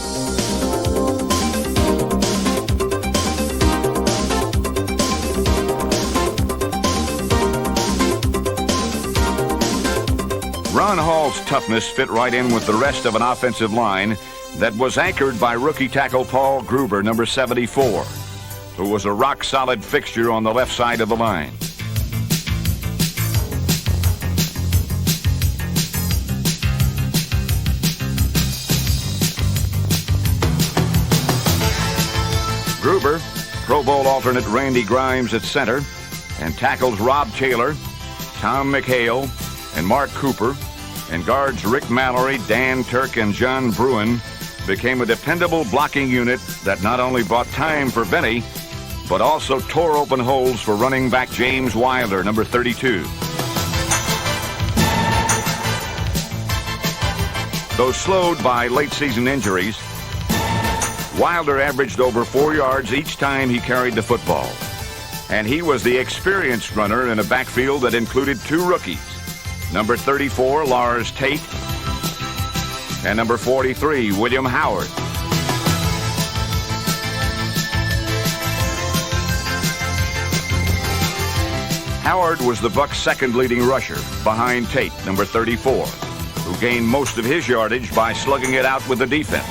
Ron Hall's toughness fit right in with the rest of an offensive line that was anchored by rookie tackle Paul Gruber, number 74, who was a rock-solid fixture on the left side of the line. Gruber, Pro Bowl alternate Randy Grimes at center, and tackles Rob Taylor, Tom McHale, and Mark Cooper, and guards Rick Mallory, Dan Turk, and John Bruin became a dependable blocking unit that not only bought time for Benny, but also tore open holes for running back James Wilder, number 32. Though slowed by late-season injuries, Wilder averaged over 4 yards each time he carried the football. And he was the experienced runner in a backfield that included 2 rookies, number 34, Lars Tate, and number 43, William Howard. Howard was the Bucs' second leading rusher, behind Tate, number 34, who gained most of his yardage by slugging it out with the defense.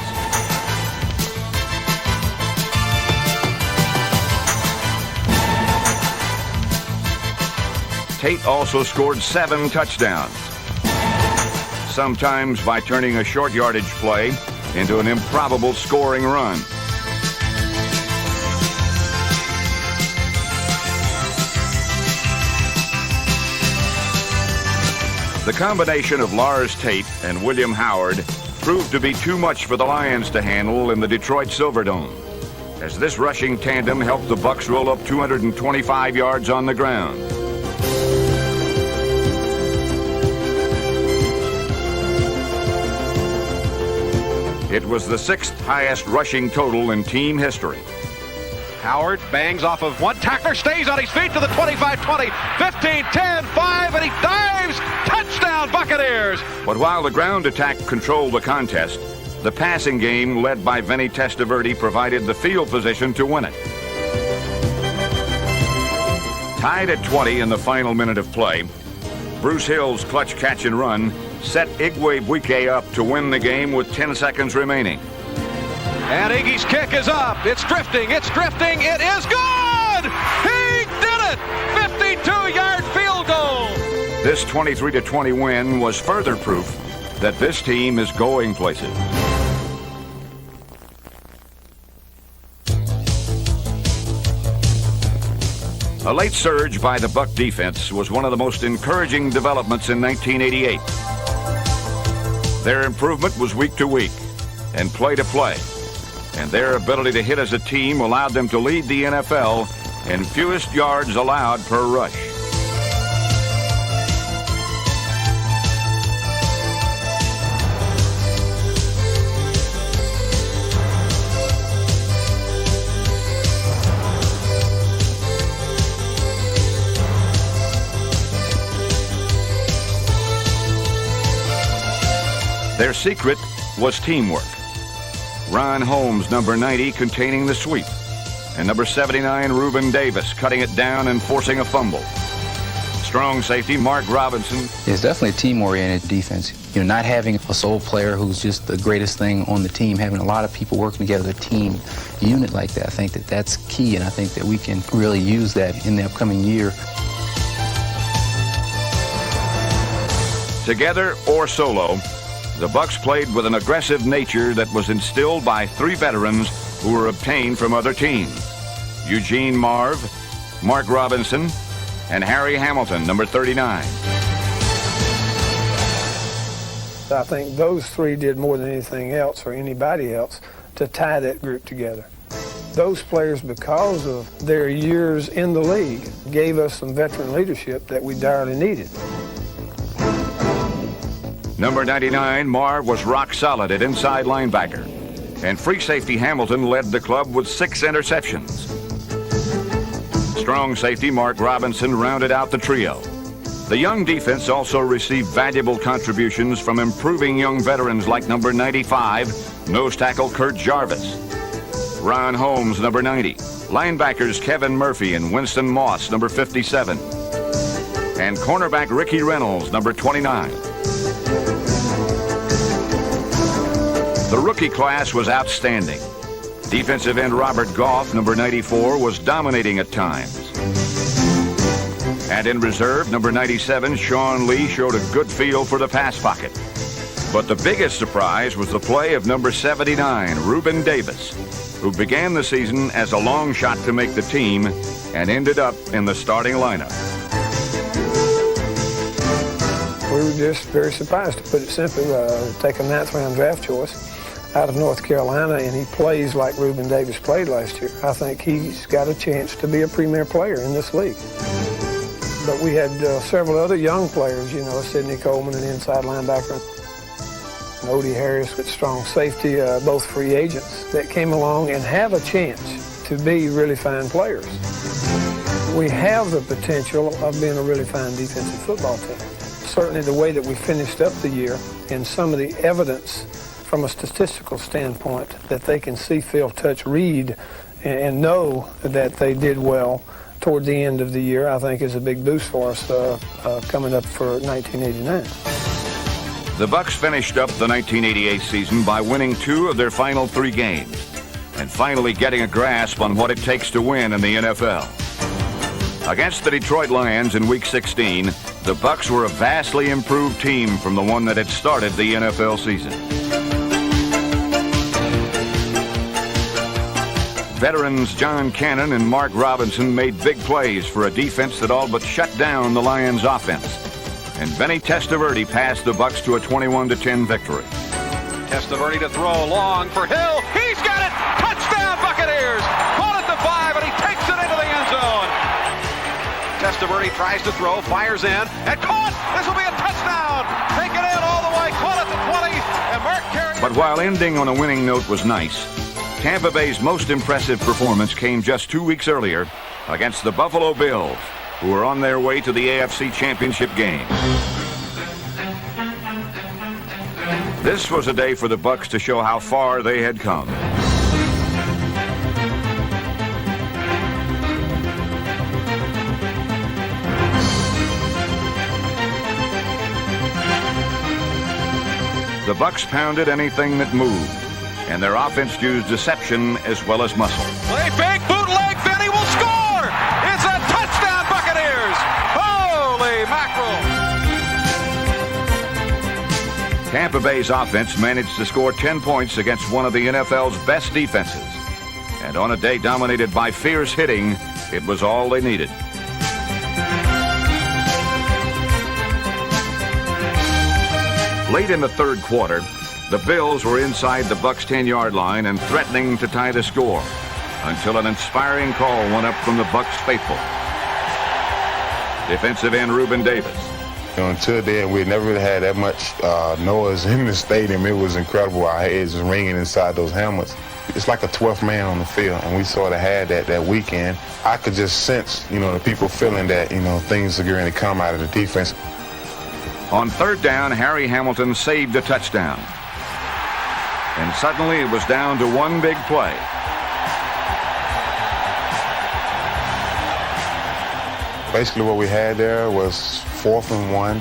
Tate also scored 7 touchdowns, sometimes by turning a short yardage play into an improbable scoring run. The combination of Lars Tate and William Howard proved to be too much for the Lions to handle in the Detroit Silverdome, as this rushing tandem helped the Bucs roll up 225 yards on the ground. It was the 6th highest rushing total in team history. Howard bangs off of one tackler, stays on his feet to the 25-20, 15, 10, 5, and he dives! Touchdown, Buccaneers! But while the ground attack controlled the contest, the passing game, led by Vinny Testaverde, provided the field position to win it. Tied at 20 in the final minute of play, Bruce Hill's clutch catch and run set Igwe Buike up to win the game with 10 seconds remaining. And Iggy's kick is up. It's drifting. It is good! He did it! 52-yard field goal! This 23-20 win was further proof that this team is going places. A late surge by the Buck defense was one of the most encouraging developments in 1988. Their improvement was week to week and play to play, and their ability to hit as a team allowed them to lead the NFL in fewest yards allowed per rush. Their secret was teamwork. Ron Holmes, number 90, containing the sweep, and number 79, Reuben Davis, cutting it down and forcing a fumble. Strong safety Mark Robinson. It's definitely a team-oriented defense. Not having a sole player who's just the greatest thing on the team, having a lot of people working together, a team unit like that, I think that's key, and I think that we can really use that in the upcoming year. Together or solo, the Bucs played with an aggressive nature that was instilled by 3 veterans who were obtained from other teams: Eugene Marv, Mark Robinson, and Harry Hamilton, number 39. I think those 3 did more than anything else or anybody else to tie that group together. Those players, because of their years in the league, gave us some veteran leadership that we direly needed. Number 99, Marv, was rock solid at inside linebacker, and free safety Hamilton led the club with 6 interceptions. Strong safety Mark Robinson rounded out the trio. The young defense also received valuable contributions from improving young veterans like number 95, nose tackle Kurt Jarvis, Ron Holmes, number 90, linebackers Kevin Murphy and Winston Moss, number 57, and cornerback Ricky Reynolds, number 29. The rookie class was outstanding. Defensive end Robert Goff, number 94, was dominating at times. And in reserve, number 97, Sean Lee, showed a good feel for the pass pocket. But the biggest surprise was the play of number 79, Reuben Davis, who began the season as a long shot to make the team and ended up in the starting lineup. We were just very surprised, to put it simply. Take a 9th-round draft choice out of North Carolina, and he plays like Reuben Davis played last year. I think he's got a chance to be a premier player in this league. But we had several other young players, Sidney Coleman, an inside linebacker, and Odie Harris with strong safety, both free agents that came along and have a chance to be really fine players. We have the potential of being a really fine defensive football team. Certainly the way that we finished up the year and some of the evidence from a statistical standpoint that they can see, feel, touch, read, and know that they did well toward the end of the year, I think is a big boost for us coming up for 1989. The Bucs finished up the 1988 season by winning 2 of their final 3 games and finally getting a grasp on what it takes to win in the NFL. Against the Detroit Lions in Week 16, the Bucs were a vastly improved team from the one that had started the NFL season. Veterans John Cannon and Mark Robinson made big plays for a defense that all but shut down the Lions' offense. And Benny Testaverde passed the Bucs to a 21-10 victory. Testaverde to throw long for Hill. He's got it! Touchdown, Buccaneers! Caught at the 5, and he takes it into the end zone. Testaverde tries to throw, fires in, and caught! This will be a touchdown! Taken in all the way, caught at the 20, and Mark carries. But while ending on a winning note was nice, Tampa Bay's most impressive performance came just 2 weeks earlier against the Buffalo Bills, who were on their way to the AFC Championship game. This was a day for the Bucs to show how far they had come. The Bucs pounded anything that moved, and their offense used deception as well as muscle. Play fake, bootleg, Benny will score! It's a touchdown, Buccaneers! Holy mackerel! Tampa Bay's offense managed to score 10 points against one of the NFL's best defenses. And on a day dominated by fierce hitting, it was all they needed. Late in the third quarter, the Bills were inside the Bucs' 10-yard line and threatening to tie the score until an inspiring call went up from the Bucs faithful. Defensive end Reuben Davis. Until then, we never really had that much noise in the stadium. It was incredible. Our heads was ringing inside those helmets. It's like a 12th man on the field, and we sort of had that weekend. I could just sense, the people feeling that, things are going to come out of the defense. On third down, Harry Hamilton saved a touchdown. And suddenly it was down to one big play. Basically what we had there was 4th and 1.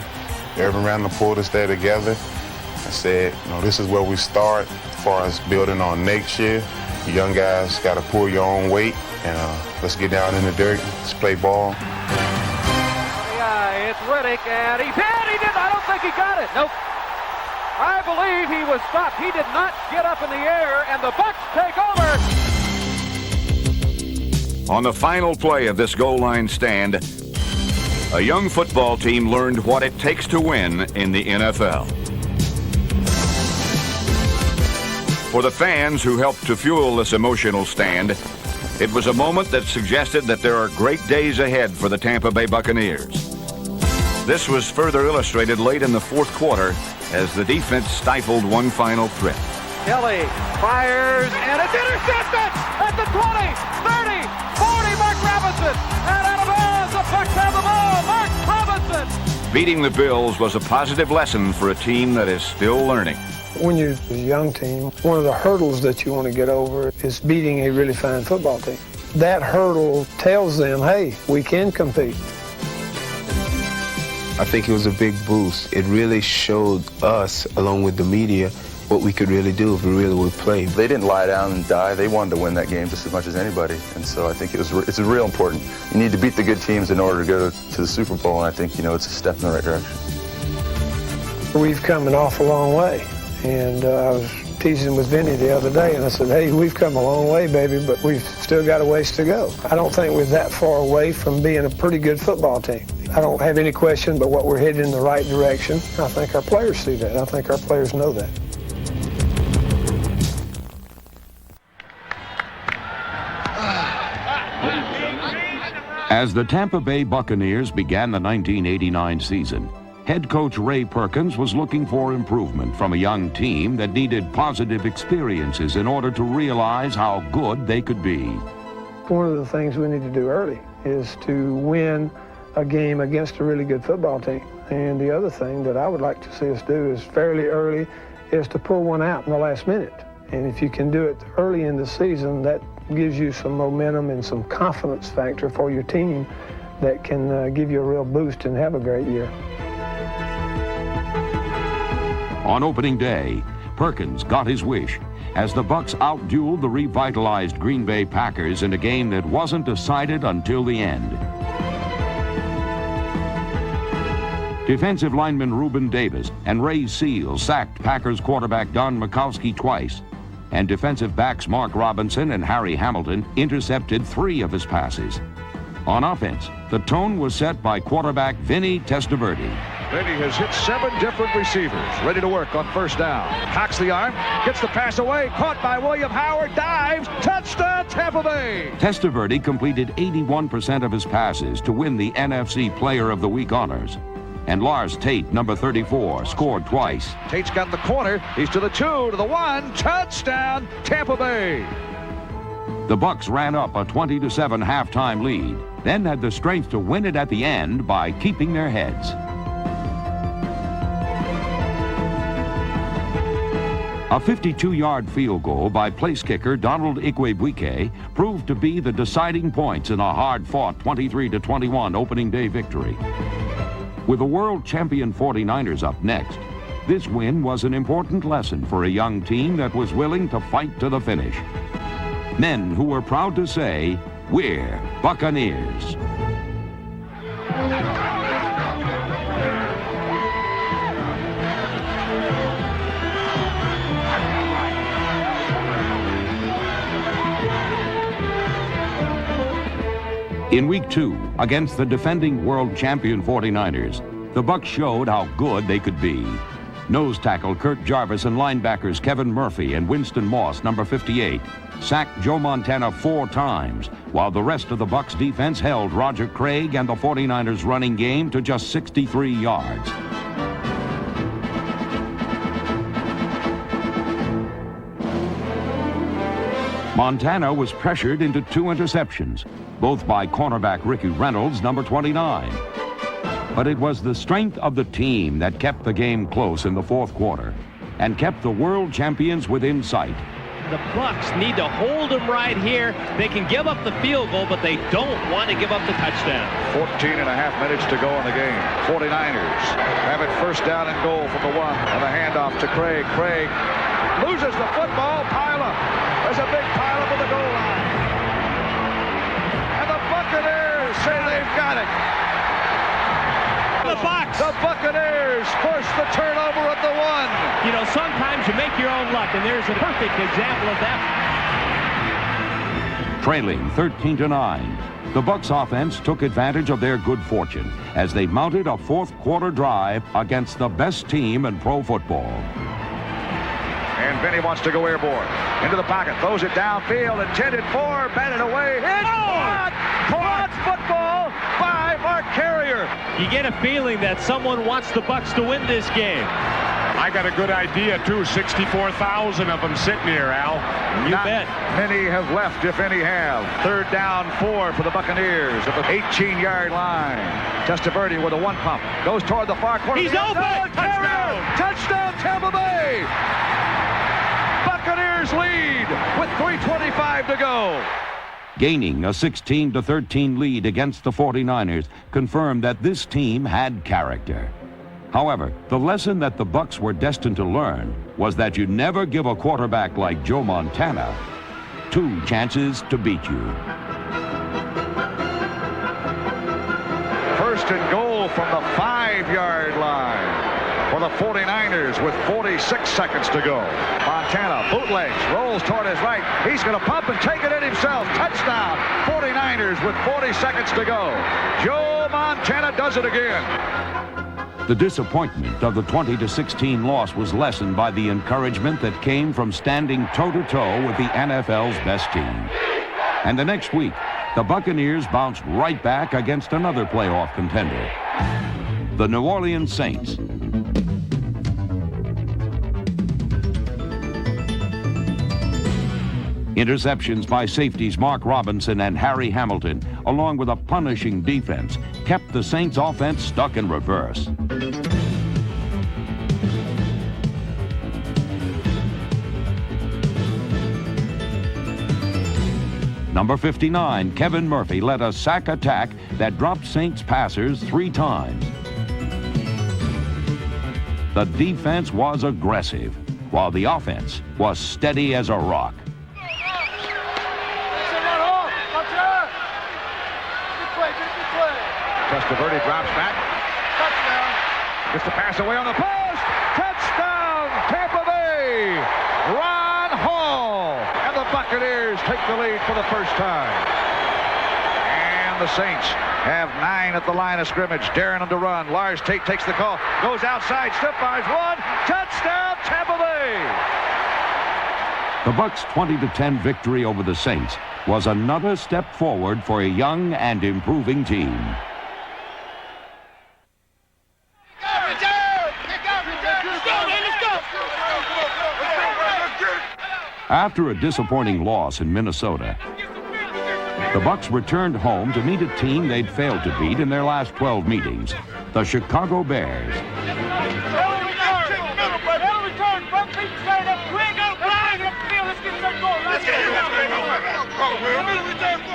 Everyone ran the pulled us there together and said, this is where we start as far as building on next year. You young guys got to pull your own weight, and let's get down in the dirt, let's play ball. Yeah, it's Riddick, and he's hit. He did. I don't think he got it. Nope. I believe he was stopped. He did not get up in the air, and the Bucs take over. On the final play of this goal line stand, a young football team learned what it takes to win in the NFL. For the fans who helped to fuel this emotional stand, it was a moment that suggested that there are great days ahead for the Tampa Bay Buccaneers. This was further illustrated late in the fourth quarter as the defense stifled one final threat. Kelly fires, and it's intercepted at the 20, 30, 40. Mark Robinson, and out of bounds. The Bucs have the ball. Mark Robinson. Beating the Bills was a positive lesson for a team that is still learning. When you're a young team, one of the hurdles that you want to get over is beating a really fine football team. That hurdle tells them, hey, we can compete. I think it was a big boost. It really showed us, along with the media, what we could really do if we really would play. They didn't lie down and die. They wanted to win that game just as much as anybody. And so I think it's real important. You need to beat the good teams in order to go to the Super Bowl, and I think, it's a step in the right direction. We've come an awful long way. And I was teasing with Vinny the other day, and I said, hey, we've come a long way, baby, but we've still got a ways to go. I don't think we're that far away from being a pretty good football team. I don't have any question but what we're headed in the right direction. I think our players see that. I think our players know that. As the Tampa Bay Buccaneers began the 1989 season, head coach Ray Perkins was looking for improvement from a young team that needed positive experiences in order to realize how good they could be. One of the things we need to do early is to win a game against a really good football team. And the other thing that I would like to see us do is fairly early is to pull one out in the last minute. And if you can do it early in the season, that gives you some momentum and some confidence factor for your team that can give you a real boost and have a great year. On opening day, Perkins got his wish as the Bucs outdueled the revitalized Green Bay Packers in a game that wasn't decided until the end. Defensive lineman Reuben Davis and Ray Seals sacked Packers quarterback Don Majkowski twice, and defensive backs Mark Robinson and Harry Hamilton intercepted 3 of his passes. On offense, the tone was set by quarterback Vinny Testaverde. Vinny has hit 7 different receivers, ready to work on first down. Cocks the arm, gets the pass away, caught by William Howard, dives, touchdown Tampa Bay! Testaverde completed 81% of his passes to win the NFC Player of the Week honors. And Lars Tate, number 34, scored twice. Tate's got the corner, he's to the 2, to the 1, touchdown Tampa Bay! The Bucs ran up a 20-7 halftime lead, then had the strength to win it at the end by keeping their heads. A 52-yard field goal by place kicker Donald Igwebuike proved to be the deciding points in a hard-fought 23-21 opening day victory. With the world champion 49ers up next, this win was an important lesson for a young team that was willing to fight to the finish. Men who were proud to say, "We're Buccaneers." In week 2, against the defending world champion 49ers, the Bucs showed how good they could be. Nose tackle Kurt Jarvis and linebackers Kevin Murphy and Winston Moss, number 58, sacked Joe Montana 4 times, while the rest of the Bucs defense held Roger Craig and the 49ers running game to just 63 yards. Montana was pressured into 2 interceptions, both by cornerback Ricky Reynolds, number 29. But it was the strength of the team that kept the game close in the fourth quarter and kept the world champions within sight. The Bucs need to hold them right here. They can give up the field goal, but they don't want to give up the touchdown. 14 and a half minutes to go in the game. 49ers have it first down and goal from the 1. And the handoff to Craig. Craig loses the football. Pile up. There's a big pile up at the goal line. And the Buccaneers say they've got it. The Buccaneers force the turnover at the 1. You know, sometimes you make your own luck, and there's a perfect example of that. Trailing 13-9, the Bucs offense took advantage of their good fortune as they mounted a fourth-quarter drive against the best team in pro football. And Vinny wants to go airborne. Into the pocket, throws it downfield, intended for, batted away. It's caught football by Mark Carrier. You get a feeling that someone wants the Bucs to win this game. I got a good idea, too. 64,000 of them sitting here, Al. You bet. Many have left, if any have. 3rd down 4 for the Buccaneers at the 18-yard line. Testaverde with a 1 pump. Goes toward the far corner. He's open! Touchdown! Touchdown, Tampa Bay! Buccaneers lead with 3:25 to go. Gaining a 16-13 lead against the 49ers confirmed that this team had character. However, the lesson that the Bucs were destined to learn was that you never give a quarterback like Joe Montana 2 chances to beat you. First and goal from the 5-yard line for the 49ers with 46 seconds to go. Montana bootlegs, rolls toward his right. He's going to pump and take it in himself. Touchdown, 49ers with 40 seconds to go. Joe Montana does it again. The disappointment of the 20-16 loss was lessened by the encouragement that came from standing toe-to-toe with the NFL's best team. And the next week, the Buccaneers bounced right back against another playoff contender, the New Orleans Saints. Interceptions by safeties Mark Robinson and Harry Hamilton, along with a punishing defense, kept the Saints' offense stuck in reverse. Number 59, Kevin Murphy, led a sack attack that dropped Saints passers 3 times. The defense was aggressive, while the offense was steady as a rock. Testaverde drops back. Touchdown. Gets the pass away on the post. Touchdown, Tampa Bay. Ron Hall. And the Buccaneers take the lead for the first time. And the Saints have 9 at the line of scrimmage. Daring them to run. Lars Tate takes the call. Goes outside. Stiff fires 1. Touchdown, Tampa Bay. The Bucs' 20-10 victory over the Saints was another step forward for a young and improving team. After a disappointing loss in Minnesota, the Bucs returned home to meet a team they'd failed to beat in their last 12 meetings, the Chicago Bears.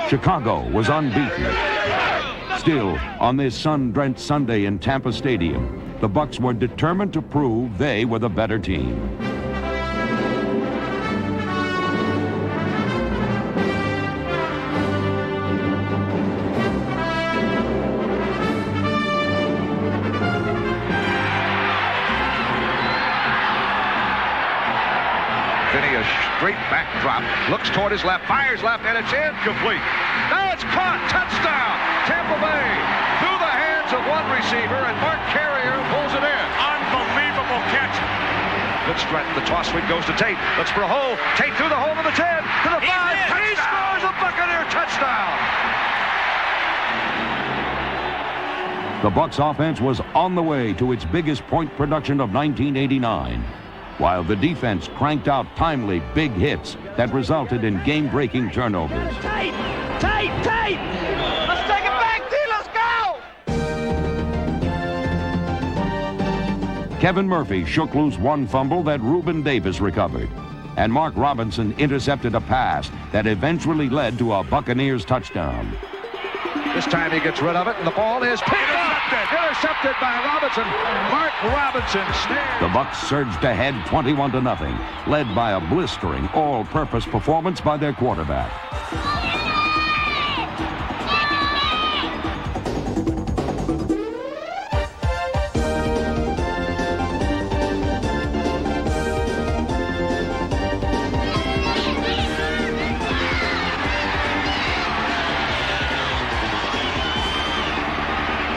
Chicago was unbeaten. Still, on this sun-drenched Sunday in Tampa Stadium, the Bucs were determined to prove they were the better team. Straight back drop, looks toward his left, fires left, and it's incomplete. Now it's caught, touchdown, Tampa Bay, through the hands of one receiver, and Mark Carrier pulls it in. Unbelievable catch. Good stretch, the toss sweep goes to Tate, looks for a hole, Tate through the hole to the 10, to the 5, he scores a Buccaneer touchdown. The Bucs offense was on the way to its biggest point production of 1989. While the defense cranked out timely big hits that resulted in game-breaking turnovers. Tight! Let's take it back, D, let's go! Kevin Murphy shook loose one fumble that Reuben Davis recovered. and Mark Robinson intercepted a pass that eventually led to a Buccaneers touchdown. This time he gets rid of it, and the ball is picked up. Intercepted by Robinson. Mark Robinson snared. The Bucs surged ahead 21-0, led by a blistering all-purpose performance by their quarterback.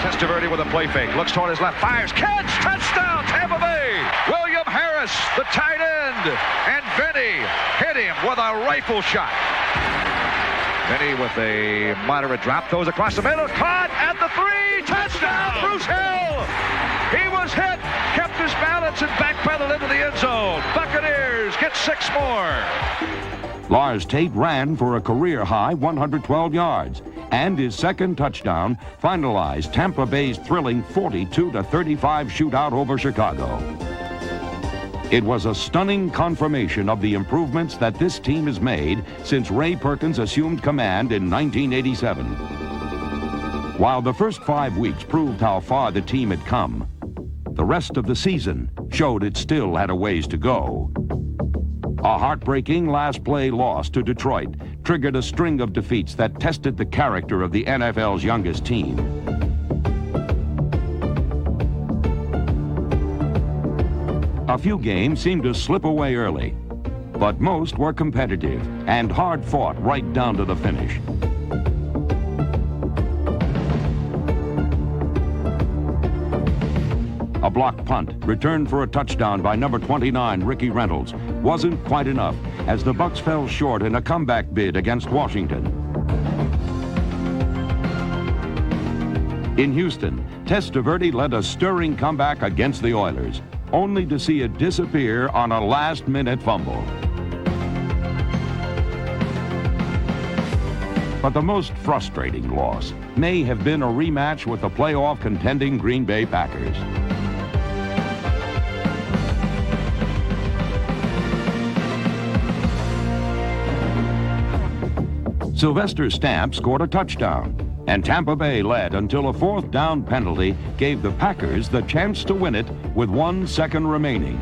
Testaverde with a play fake. Looks toward his left. Fires. Catch. Touchdown. Tampa Bay. William Harris, the tight end. And Vinny hit him with a rifle shot. Vinny with a moderate drop. Throws across the middle. Caught at the 3. Touchdown. Bruce Hill. He was hit. Kept his balance and backpedaled into the end zone. Buccaneers get 6 more. Lars Tate ran for a career-high 112 yards, and his second touchdown finalized Tampa Bay's thrilling 42-35 shootout over Chicago. It was a stunning confirmation of the improvements that this team has made since Ray Perkins assumed command in 1987. While the first 5 weeks proved how far the team had come, the rest of the season showed it still had a ways to go. A heartbreaking last-play loss to Detroit triggered a string of defeats that tested the character of the NFL's youngest team. A few games seemed to slip away early, but most were competitive and hard-fought right down to the finish. A blocked punt, returned for a touchdown by number 29, Ricky Reynolds, wasn't quite enough as the Bucs fell short in a comeback bid against Washington. In Houston, Testaverde led a stirring comeback against the Oilers, only to see it disappear on a last-minute fumble. But the most frustrating loss may have been a rematch with the playoff contending Green Bay Packers. Sylvester Stamp scored a touchdown, and Tampa Bay led until a 4th down penalty gave the Packers the chance to win it with 1 second remaining.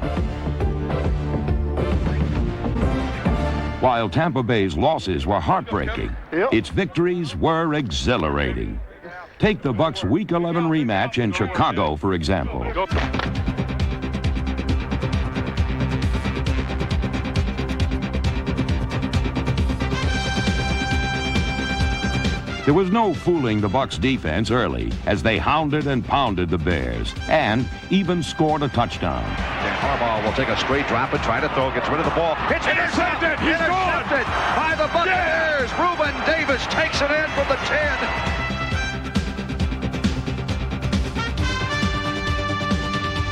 While Tampa Bay's losses were heartbreaking, its victories were exhilarating. Take the Bucs' Week 11 rematch in Chicago, for example. There was no fooling the Bucs defense early as they hounded and pounded the Bears and even scored a touchdown. And Harbaugh will take a straight drop and try to throw, gets rid of the ball. It's intercepted! He's intercepted by the Buccaneers! Yeah. Reuben Davis takes it in from the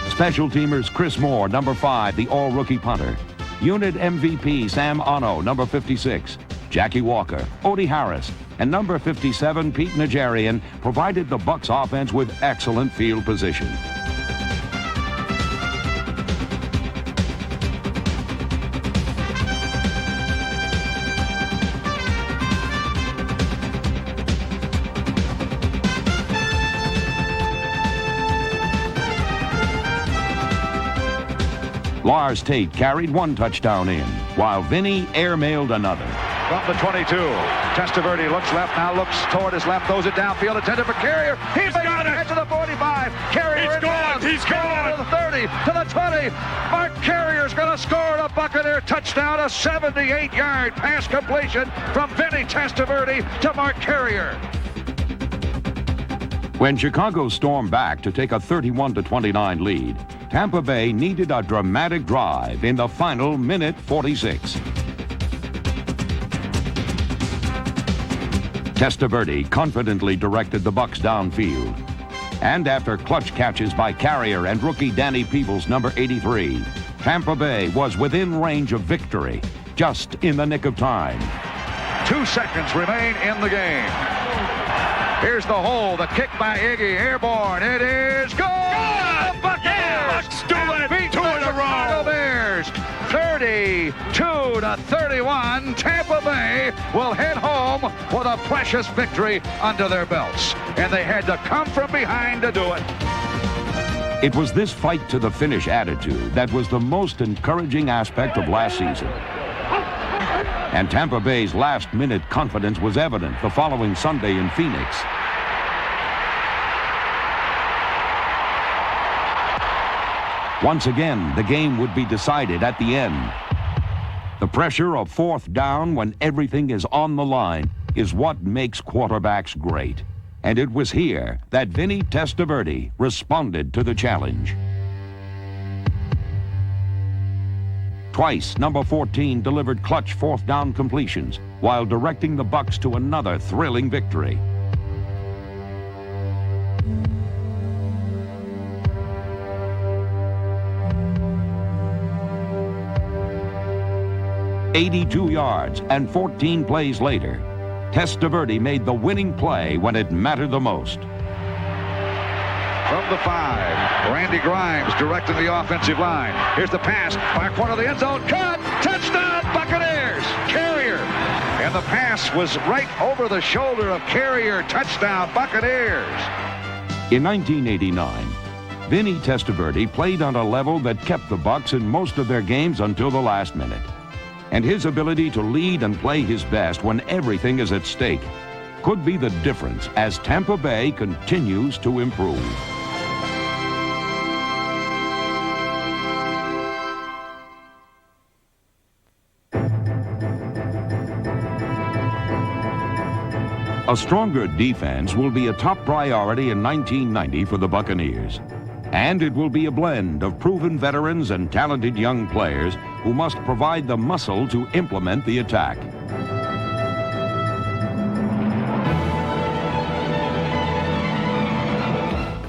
10. Special teamers Chris Moore, number 5, the all-rookie punter. Unit MVP Sam Ono, number 56. Jackie Walker, Odie Harris, and number 57, Pete Najarian, provided the Bucs offense with excellent field position. Lars Tate carried 1 touchdown in, while Vinny airmailed another. From the 22, Testaverde looks left, now looks toward his left, throws it downfield, intended for Carrier. He's got it to the 45. Carrier He's gone. He's gone. To the 30, to the 20. Mark Carrier's going to score a Buccaneer touchdown, a 78-yard pass completion from Vinny Testaverde to Mark Carrier. When Chicago stormed back to take a 31-29 lead, Tampa Bay needed a dramatic drive in the final minute 46. Testaverde confidently directed the Bucs downfield. And after clutch catches by Carrier and rookie Danny Peebles, number 83, Tampa Bay was within range of victory, just in the nick of time. 2 seconds remain in the game. Here's the hole, the kick by Iggy, airborne. It is goal! The Buccaneers! Do it! 2 in a row! Bears 32-31. Tampa Bay will head home with a precious victory under their belts. And they had to come from behind to do it. It was this fight to the finish attitude that was the most encouraging aspect of last season. And Tampa Bay's last-minute confidence was evident the following Sunday in Phoenix. Once again, the game would be decided at the end. The pressure of fourth down when everything is on the line is what makes quarterbacks great. And it was here that Vinny Testaverde responded to the challenge. Twice, number 14 delivered clutch fourth down completions while directing the Bucs to another thrilling victory. "82 yards and 14 plays later, Testaverde made the winning play when it mattered the most. From the 5, Randy Grimes directing the offensive line. Here's the pass, far corner of the end zone, cut, touchdown, Buccaneers, Carrier. And the pass was right over the shoulder of Carrier, touchdown, Buccaneers. In 1989, Vinny Testaverde played on a level that kept the Bucs in most of their games until the last minute. And his ability to lead and play his best when everything is at stake could be the difference as Tampa Bay continues to improve. A stronger defense will be a top priority in 1990 for the Buccaneers. And it will be a blend of proven veterans and talented young players who must provide the muscle to implement the attack.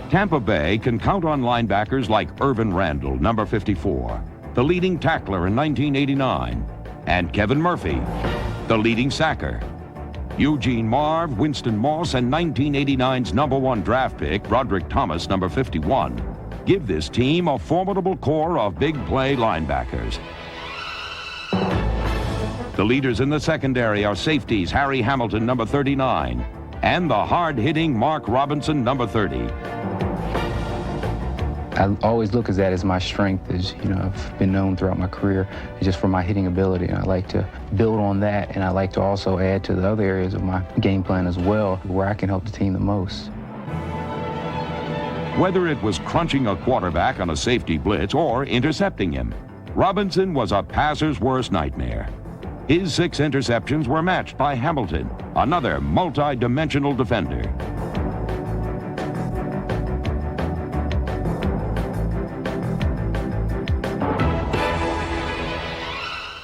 Tampa Bay can count on linebackers like Irvin Randall, number 54, the leading tackler in 1989, and Kevin Murphy, the leading sacker. Eugene Marv, Winston Moss, and 1989's number 1 draft pick, Broderick Thomas, number 51, give this team a formidable core of big play linebackers. The leaders in the secondary are safeties Harry Hamilton, number 39, and the hard-hitting Mark Robinson, number 30. I always look at that as my strength, as I've been known throughout my career, just for my hitting ability, and I like to build on that, and I like to also add to the other areas of my game plan as well, where I can help the team the most. Whether it was crunching a quarterback on a safety blitz or intercepting him, Robinson was a passer's worst nightmare. His 6 interceptions were matched by Hamilton, another multi-dimensional defender.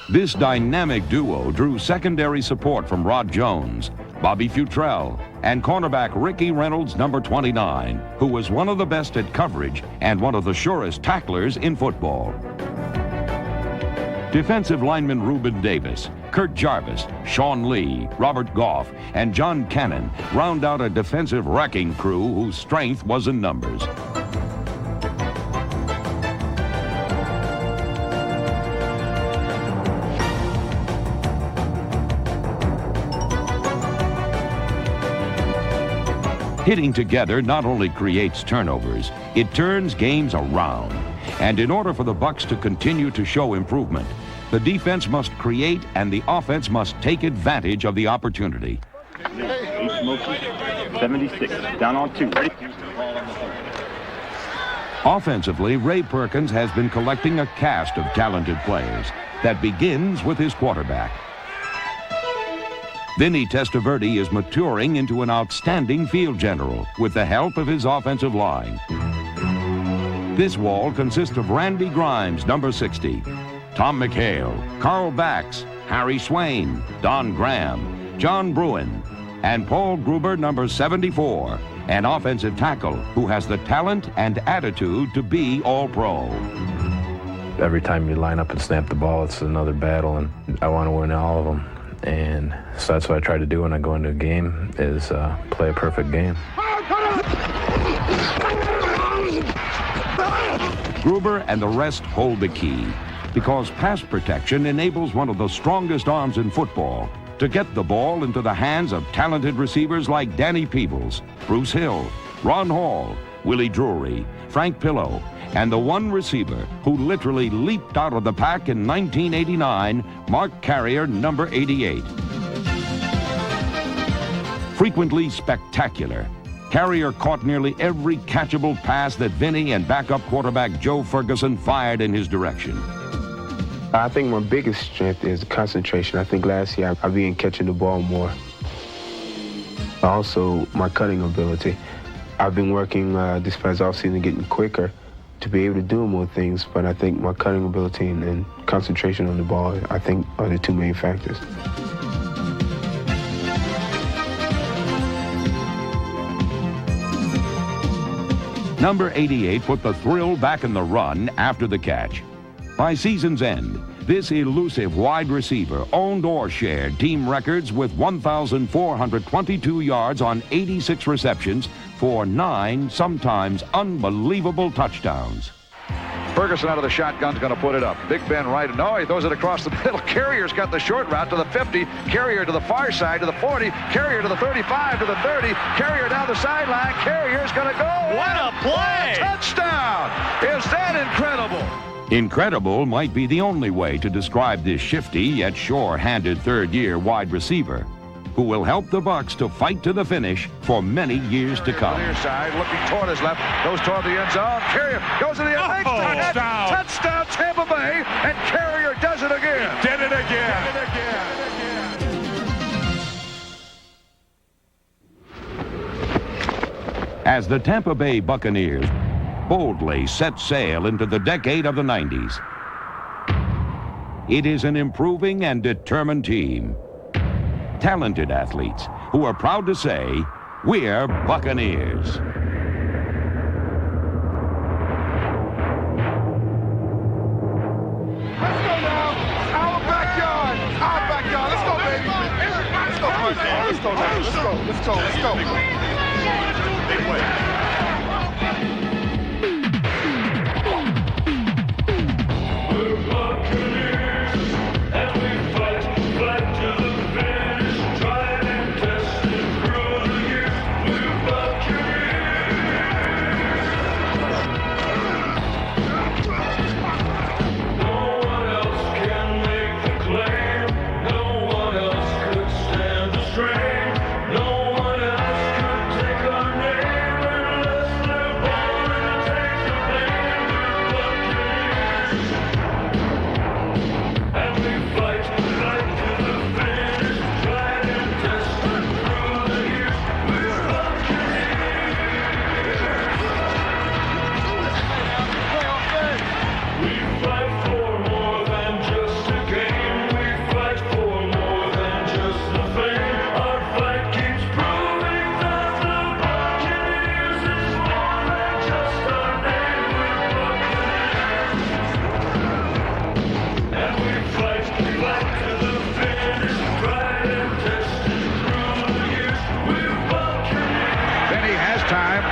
This dynamic duo drew secondary support from Rod Jones, Bobby Futrell, and cornerback Ricky Reynolds, number 29, who was one of the best at coverage and one of the surest tacklers in football. Defensive lineman Reuben Davis, Kurt Jarvis, Sean Lee, Robert Goff, and John Cannon round out a defensive wrecking crew whose strength was in numbers. Hitting together not only creates turnovers, it turns games around. And in order for the Bucs to continue to show improvement, the defense must create and the offense must take advantage of the opportunity. 76, down on 2. Ready? Offensively, Ray Perkins has been collecting a cast of talented players that begins with his quarterback. Vinny Testaverde is maturing into an outstanding field general with the help of his offensive line. This wall consists of Randy Grimes, number 60, Tom McHale, Carl Bax, Harry Swain, Don Graham, John Bruin, and Paul Gruber, number 74, an offensive tackle who has the talent and attitude to be All-Pro. Every time you line up and snap the ball, it's another battle, and I want to win all of them. And so that's what I try to do when I go into a game, is play a perfect game. Gruber and the rest hold the key. because pass protection enables one of the strongest arms in football to get the ball into the hands of talented receivers like Danny Peebles, Bruce Hill, Ron Hall, Willie Drury, Frank Pillow, and the one receiver who literally leaped out of the pack in 1989, Mark Carrier, number 88. Frequently spectacular, Carrier caught nearly every catchable pass that Vinny and backup quarterback Joe Ferguson fired in his direction. I think my biggest strength is concentration. I think last year I began catching the ball more. Also, my cutting ability. I've been working this past offseason getting quicker to be able to do more things, but I think my cutting ability and concentration on the ball, I think, are the two main factors. Number 88 put the thrill back in the run after the catch. By season's end, this elusive wide receiver owned or shared team records with 1,422 yards on 86 receptions for 9, sometimes unbelievable touchdowns. Ferguson out of the shotgun's going to put it up. Big Ben right. No, he throws it across the middle. Carrier's got the short route to the 50. Carrier to the far side to the 40. Carrier to the 35 to the 30. Carrier down the sideline. Carrier's going to go. What a play! Touchdown! Is that incredible? Incredible might be the only way to describe this shifty yet sure-handed third-year wide receiver, who will help the Bucs to fight to the finish for many years to come. Near side, looking toward his left, goes toward the end zone. Carrier goes to the end. Touchdown! Touchdown, Tampa Bay, and Carrier does it again. Did it again. As the Tampa Bay Buccaneers boldly set sail into the decade of the 90s, it is an improving and determined team. Talented athletes who are proud to say, we're Buccaneers. Let's go now. Our backyard. Our backyard. Let's go, baby. Let's go, let's go now. Let's go. Let's go. Let's go. Big way.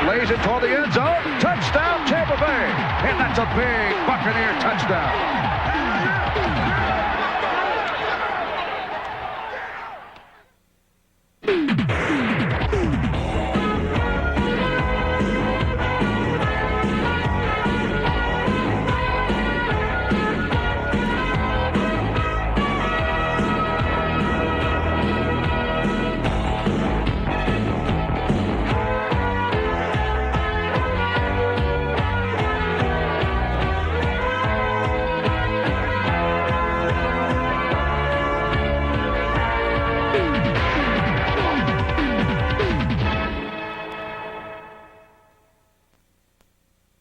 Lays it toward the end zone. Touchdown, Tampa Bay. And that's a big Buccaneer touchdown.